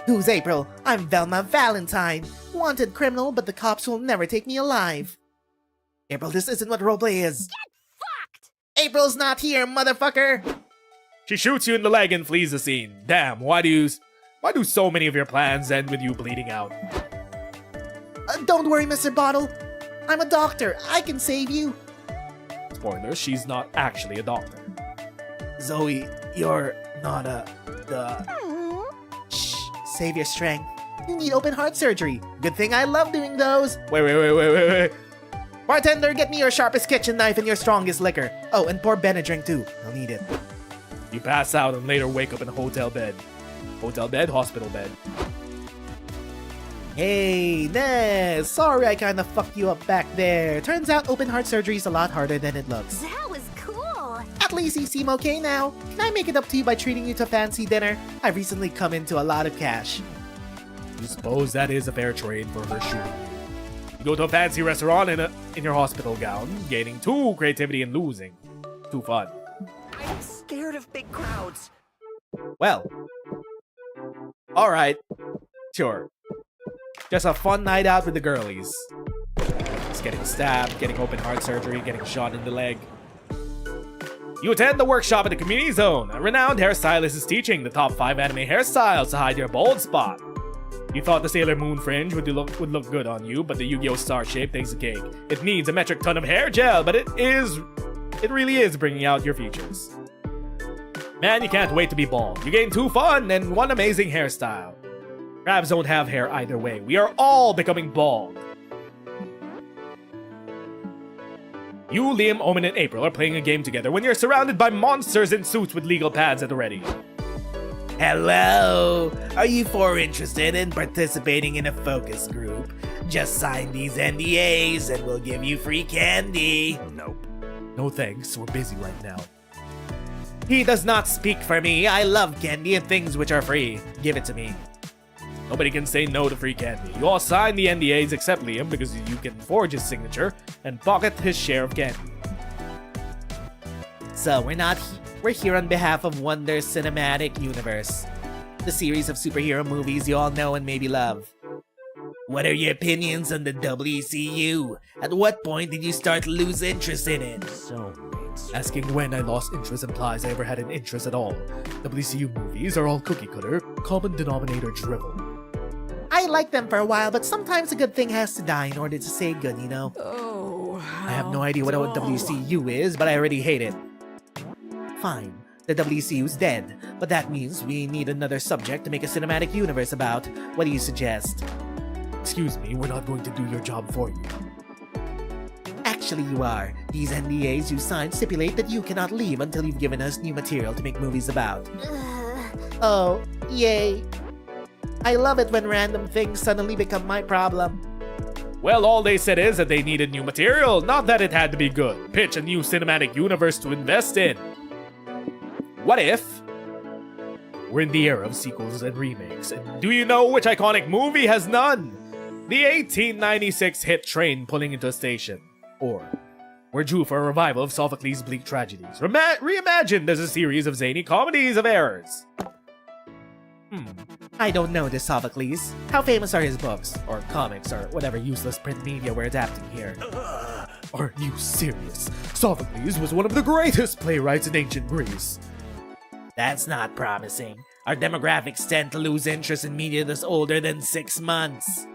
Who's April? I'm Velma Valentine. Wanted criminal, but the cops will never take me alive. April, this isn't what roleplay is. Fucked. April's not here, motherfucker! She shoots you in the leg and flees the scene. Damn, why do so many of your plans end with you bleeding out? Don't worry, Mr. Bottle. I'm a doctor. I can save you. Spoiler, she's not actually a doctor. Zoe, you're not Shh, save your strength. You need open heart surgery. Good thing I love doing those. Wait. Bartender, get me your sharpest kitchen knife and your strongest liquor. Oh, and pour Ben a drink too. I'll need it. You pass out and later wake up in a hotel bed. Hotel bed, hospital bed. Hey, Nez! Sorry I kinda fucked you up back there. Turns out open heart surgery is a lot harder than it looks. That was cool. At least you seem okay now. Can I make it up to you by treating you to fancy dinner? I've recently come into a lot of cash. You suppose that is a fair trade for her shooting. You go to a fancy restaurant in your hospital gown, gaining 2 creativity and losing 2 fun. I'm scared of big crowds. Well, alright. Sure. Just a fun night out with the girlies. Just getting stabbed, getting open heart surgery, getting shot in the leg. You attend the workshop at the community zone. A renowned hairstylist is teaching the top 5 anime hairstyles to hide your bald spot. You thought the Sailor Moon fringe would look good on you, but the Yu-Gi-Oh! Star shape takes the cake. It needs a metric ton of hair gel, but it really is bringing out your features. Man, you can't wait to be bald. You gain 2 fun and 1 amazing hairstyle. Crabs don't have hair either way. We are all becoming bald. You, Liam, Omen, and April are playing a game together when you're surrounded by monsters in suits with legal pads at the ready. Hello! Are you 4 interested in participating in a focus group? Just sign these NDAs and we'll give you free candy. Nope. No thanks, we're busy right now. He does not speak for me. I love candy and things which are free. Give it to me. Nobody can say no to free candy. You all sign the NDAs except Liam because you can forge his signature and pocket his share of candy. So we're here on behalf of Wonder Cinematic Universe, the series of superhero movies you all know and maybe love. What are your opinions on the WCU? At what point did you start to lose interest in it? Asking when I lost interest implies I ever had an interest at all. WCU movies are all cookie cutter, common denominator drivel. I liked them for a while, but sometimes a good thing has to die in order to say good, you know? Oh, I have no idea what WCU is, but I already hate it. Fine, the WCU's dead, but that means we need another subject to make a cinematic universe about. What do you suggest? Excuse me, we're not going to do your job for you. Actually, you are. These NDAs you signed stipulate that you cannot leave until you've given us new material to make movies about. Oh, yay. I love it when random things suddenly become my problem. Well, all they said is that they needed new material, not that it had to be good. Pitch a new cinematic universe to invest in. What if we're in the era of sequels and remakes, and do you know which iconic movie has none? The 1896 hit Train Pulling into a Station. Or we're due for a revival of Sophocles' bleak tragedies, reimagined as a series of zany comedies of errors. I don't know this Sophocles. How famous are his books? Or comics, or whatever useless print media we're adapting here? Are you serious? Sophocles was one of the greatest playwrights in ancient Greece. That's not promising. Our demographics tend to lose interest in media that's older than 6 months.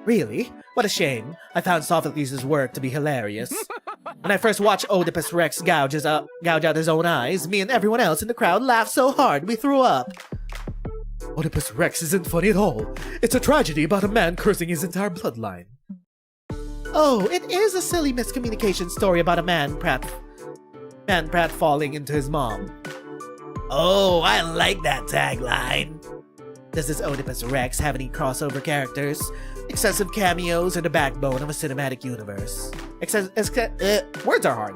Really? What a shame. I found Sophocles' work to be hilarious. When I first watched Oedipus Rex gouge out his own eyes, me and everyone else in the crowd laughed so hard we threw up. Oedipus Rex isn't funny at all. It's a tragedy about a man cursing his entire bloodline. Oh, it is a silly miscommunication story about a man Pratt falling into his mom. Oh, I like that tagline. Does this Oedipus Rex have any crossover characters? Excessive cameos are the backbone of a cinematic universe. Words are hard.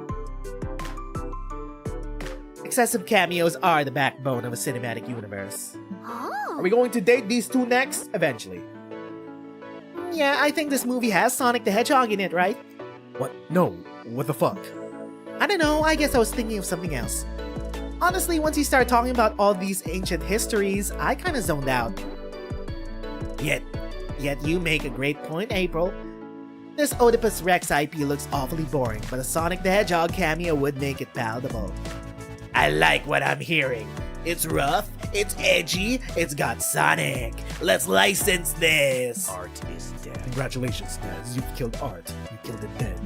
Excessive cameos are the backbone of a cinematic universe. Oh. Are we going to date these two next? Eventually. Yeah, I think this movie has Sonic the Hedgehog in it, right? What? No. What the fuck? I don't know, I guess I was thinking of something else. Honestly, once you start talking about all these ancient histories, I kinda zoned out. Yet you make a great point, April. This Oedipus Rex IP looks awfully boring, but a Sonic the Hedgehog cameo would make it palatable. I like what I'm hearing. It's rough, it's edgy, it's got Sonic. Let's license this. Art is dead. Congratulations, Nez. You've killed art. You killed it dead.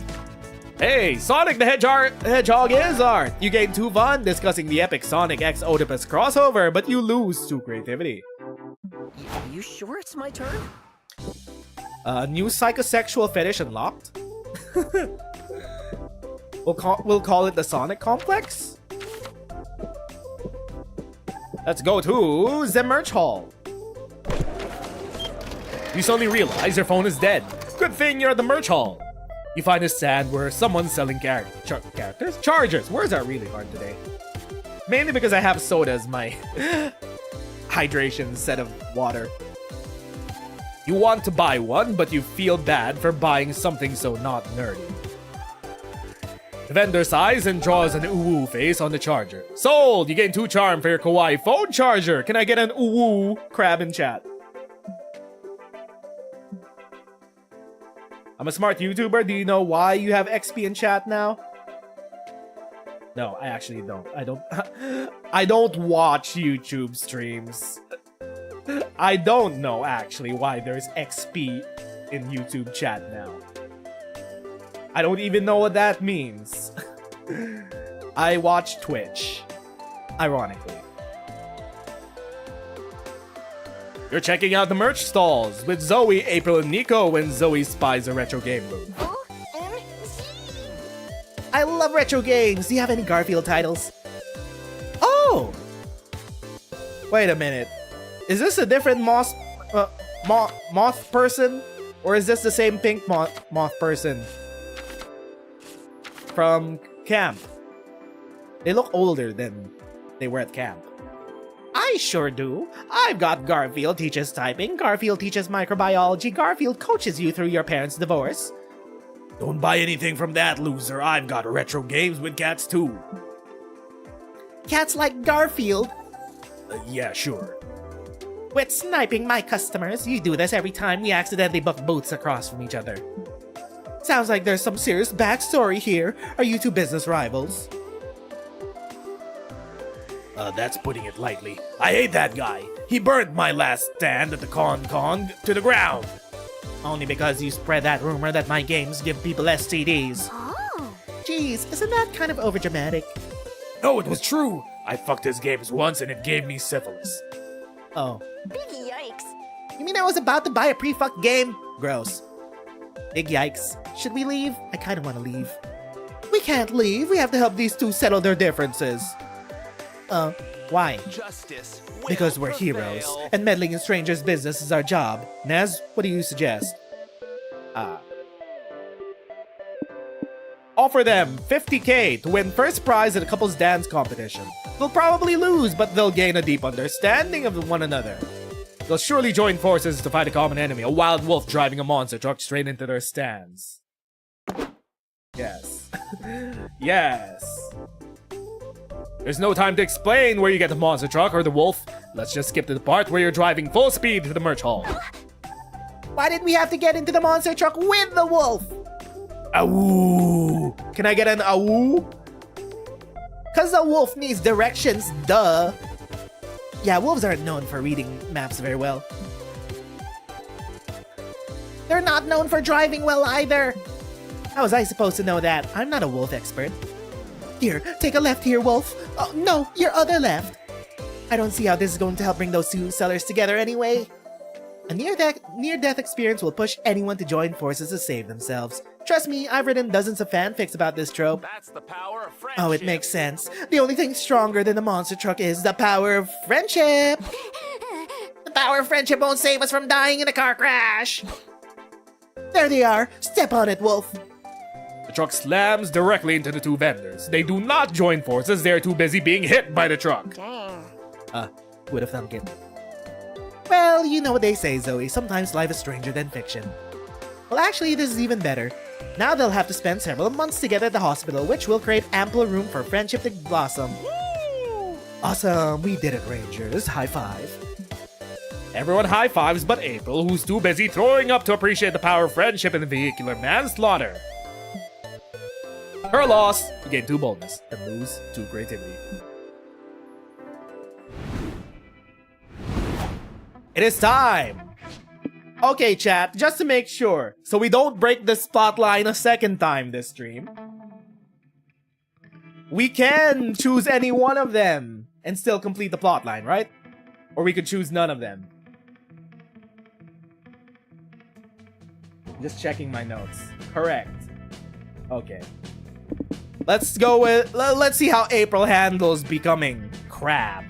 Hey, Sonic the Hedgehog is art! You gain 2 fun discussing the epic Sonic X Oedipus crossover, but you lose 2 creativity. You sure it's my turn? New psychosexual fetish unlocked? We'll call it the Sonic Complex? Let's go to the merch hall. You suddenly realize your phone is dead. Good thing you're at the merch hall. You find a stand where someone's selling characters? Chargers! Words are really hard today. Mainly because I have soda as my hydration instead of water. You want to buy one, but you feel bad for buying something so not nerdy. The vendor sighs and draws an ooh-woo face on the charger. Sold! You gain 2 charm for your kawaii phone charger. Can I get an ooh-woo crab in chat? I'm a smart YouTuber. Do you know why you have XP in chat now? No, I actually don't. I don't watch YouTube streams. I don't know actually why there's XP in YouTube chat now. I don't even know what that means. I watch Twitch. Ironically. You're checking out the merch stalls with Zoe, April, and Nico when Zoe spies a retro game booth. OMG! I love retro games. Do you have any Garfield titles? Oh! Wait a minute. Is this a different moth person? Or is this the same pink moth person from camp? They look older than they were at camp. I sure do. I've got Garfield teaches typing, Garfield teaches microbiology, Garfield coaches you through your parents' divorce. Don't buy anything from that loser. I've got retro games with cats too. Cats like Garfield? Yeah, sure. With sniping my customers, you do this every time we accidentally book booths across from each other. Sounds like there's some serious backstory here. Are you two business rivals? That's putting it lightly. I hate that guy. He burned my last stand at the Con to the ground. Only because you spread that rumor that my games give people STDs. Oh! Jeez, isn't that kind of overdramatic? No, it was true. I fucked his games once and it gave me syphilis. Oh. Big yikes! You mean I was about to buy a pre-fucked game? Gross. Big yikes. Should we leave? I kinda wanna leave. We can't leave. We have to help these two settle their differences. Why? Justice will Because we're prevail. heroes, and meddling in strangers' business is our job. Nez, what do you suggest? Offer them 50k to win first prize at a couple's dance competition. They'll probably lose, but they'll gain a deep understanding of one another. They'll surely join forces to fight a common enemy, a wild wolf driving a monster truck straight into their stands. Yes. Yes. There's no time to explain where you get the monster truck or the wolf. Let's just skip to the part where you're driving full speed to the merch hall. Why did we have to get into the monster truck with the wolf? Awoo! Can I get an awoo? Cause the wolf needs directions, duh. Yeah, wolves aren't known for reading maps very well. They're not known for driving well either. How was I supposed to know that? I'm not a wolf expert. Here, take a left here, wolf. Oh, no, your other left. I don't see how this is going to help bring those two sellers together anyway. A near-death experience will push anyone to join forces to save themselves. Trust me, I've written dozens of fanfics about this trope. That's the power of friendship. Oh, it makes sense. The only thing stronger than the monster truck is the power of friendship. The power of friendship won't save us from dying in a car crash. There they are. Step on it, wolf. The truck slams directly into the two vendors. They do not join forces, they're too busy being hit by the truck. Dang. Would have thunk it. Well, you know what they say, Zoe. Sometimes life is stranger than fiction. Well, actually, this is even better. Now they'll have to spend several months together at the hospital, which will create ample room for friendship to blossom. Awesome, we did it, Rangers. High five. Everyone high fives but April, who's too busy throwing up to appreciate the power of friendship in vehicular manslaughter. Her loss, you gain 2 bonus, and lose 2 creativity. It is time! Okay, chat, just to make sure, so we don't break this plotline a second time this stream, we can choose any one of them and still complete the plotline, right? Or we could choose none of them. Just checking my notes. Correct. Okay. Let's go with... Let's see how April handles becoming Crab.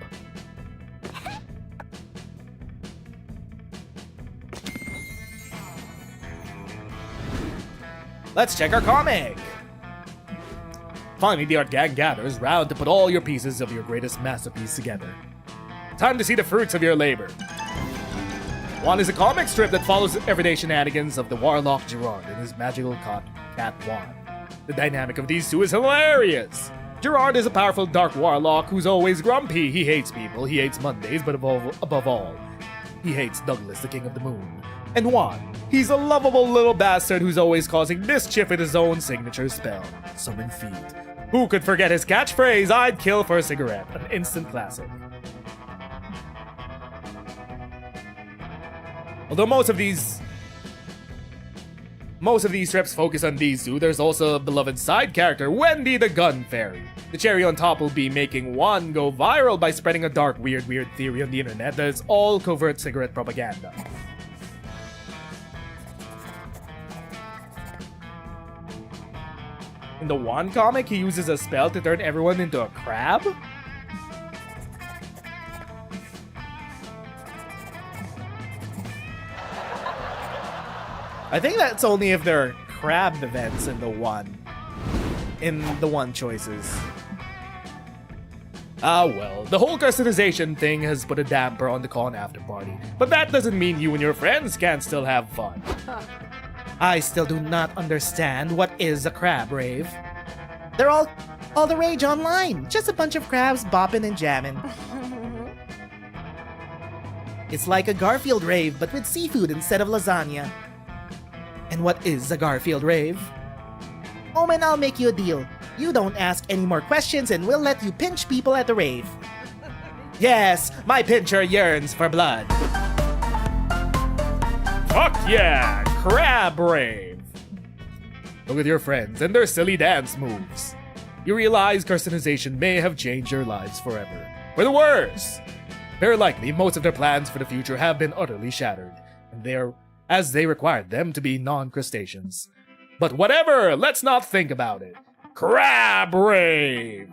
Let's check our comic! Finally, the art gang gathers round to put all your pieces of your greatest masterpiece together. Time to see the fruits of your labor. One is a comic strip that follows the everyday shenanigans of the warlock Gerard and his magical cat Juan. The dynamic of these two is hilarious! Gerard is a powerful dark warlock who's always grumpy. He hates people, he hates Mondays, but above all, he hates Douglas, the king of the moon. And Juan, he's a lovable little bastard who's always causing mischief with his own signature spell, Summon Feet. Who could forget his catchphrase, I'd kill for a cigarette, an instant classic. Although most of these Most of these strips focus on these two. There's also a beloved side character, Wendy the Gun Fairy. The cherry on top will be making one go viral by spreading a dark, weird theory on the internet that is all covert cigarette propaganda. In the one comic, he uses a spell to turn everyone into a crab? I think that's only if there are crab events in the one choices. Ah well, the whole carcinization thing has put a damper on the con after party, but that doesn't mean you and your friends can't still have fun. I still do not understand what is a crab rave. They're all the rage online. Just a bunch of crabs bopping and jamming. It's like a Garfield rave, but with seafood instead of lasagna. And what is a Garfield rave? Oh man, I'll make you a deal. You don't ask any more questions and we'll let you pinch people at the rave. Yes, my pincher yearns for blood. Fuck yeah! Crab rave! Look at your friends and their silly dance moves. You realize carcinization may have changed your lives forever. For the worse! Very likely, most of their plans for the future have been utterly shattered, and as they required them to be non-crustaceans. But whatever, let's not think about it. Crab rave!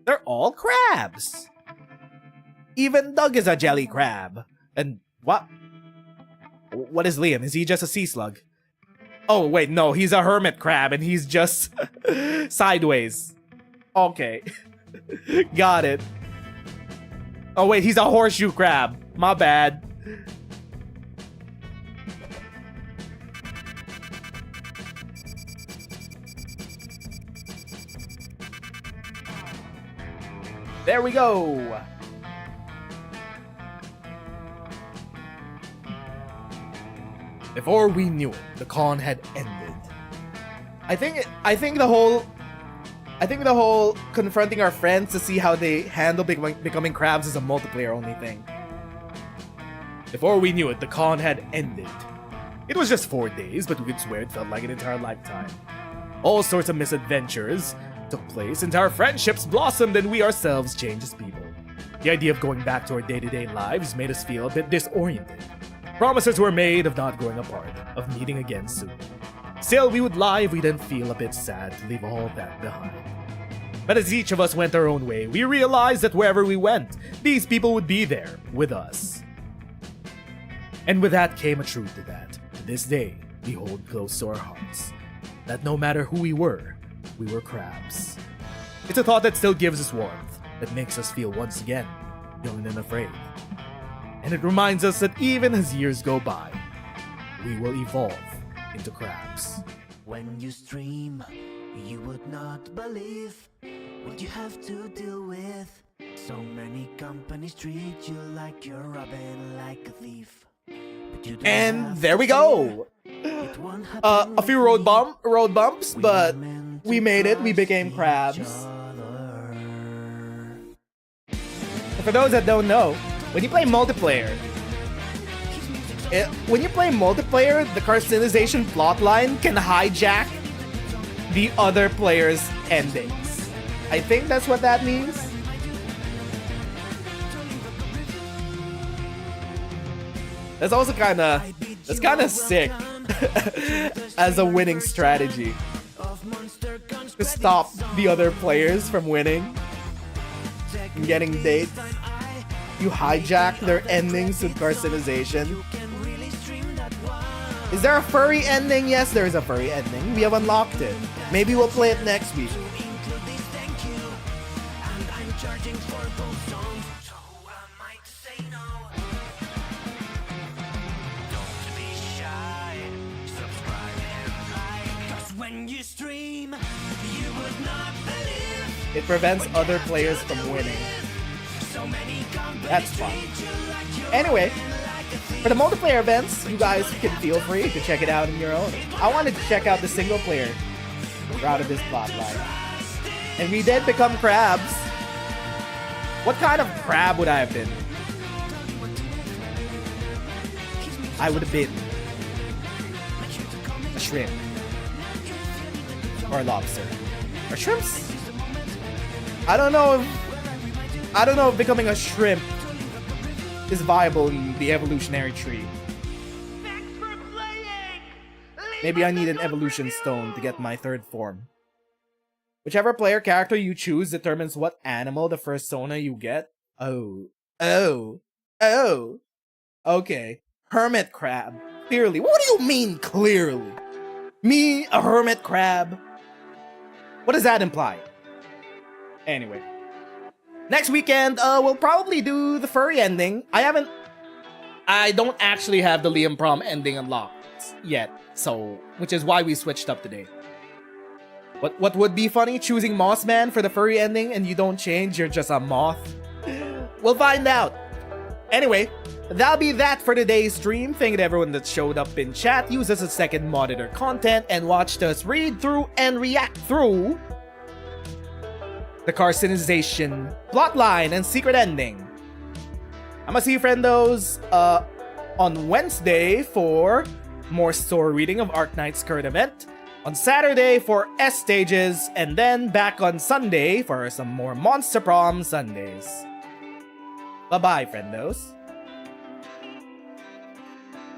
They're all crabs. Even Doug is a jelly crab. And what? What is Liam? Is he just a sea slug? Oh, wait, no, he's a hermit crab and he's just sideways. Okay. Got it. Oh, wait, he's a horseshoe crab. My bad. There we go. Before we knew it, the con had ended. I think the whole confronting our friends to see how they handle becoming crabs is a multiplayer only thing. Before we knew it, the con had ended. It was just 4 days, but we could swear it felt like an entire lifetime. All sorts of misadventures took place, and our friendships blossomed, and we ourselves changed as people. The idea of going back to our day-to-day lives made us feel a bit disoriented. Promises were made of not going apart, of meeting again soon. Still, we would lie if we didn't feel a bit sad to leave all that behind. But as each of us went our own way, we realized that wherever we went, these people would be there, with us. And with that came a truth that, to this day, we hold close to our hearts. That no matter who we were crabs. It's a thought that still gives us warmth, that makes us feel once again, young and afraid. And it reminds us that even as years go by, we will evolve into crabs. When you stream, you would not believe what you have to deal with. So many companies treat you like you're robbing like a thief. But you don't And have there we to go. fear. It won't happen A few road bumps, but we made it. We became each crabs. other. For those that don't know, when you play multiplayer, the carcinization plotline can hijack the other player's endings. I think that's what that means. That's also kind of sick as a winning strategy to stop the other players from winning and getting dates. You hijack their endings with carcinization. Is there a furry ending? Yes, there is a furry ending. We have unlocked it. Maybe we'll play it next week. It prevents other players from winning. That's fun. Anyway, for the multiplayer events, you guys can feel free to check it out on your own. I wanted to check out the single player route of this plotline. And we did become crabs. What kind of crab would I have been? I would have been shrimp. Or lobster. Or shrimps? I don't know if becoming a shrimp is viable in the evolutionary tree. Maybe I need an evolution stone to get my third form. Whichever player character you choose determines what animal the first persona you get. Oh. Okay. Hermit crab. Clearly. What do you mean, clearly? Me, a hermit crab? What does that imply? Anyway. Next weekend, we'll probably do the furry ending. I don't actually have the Liam Prom ending unlocked yet, so, which is why we switched up today. What would be funny? Choosing Moss Man for the furry ending and you don't change, you're just a moth? We'll find out. Anyway, that'll be that for today's stream. Thank you to everyone that showed up in chat, used as a second monitor content, and watched us read through and react through the Carcinization plotline and secret ending. I'ma see you friendos on Wednesday for more story reading of Arc Knight's current event, on Saturday for S stages, and then back on Sunday for some more Monster Prom Sundays. Bye-bye, friendos.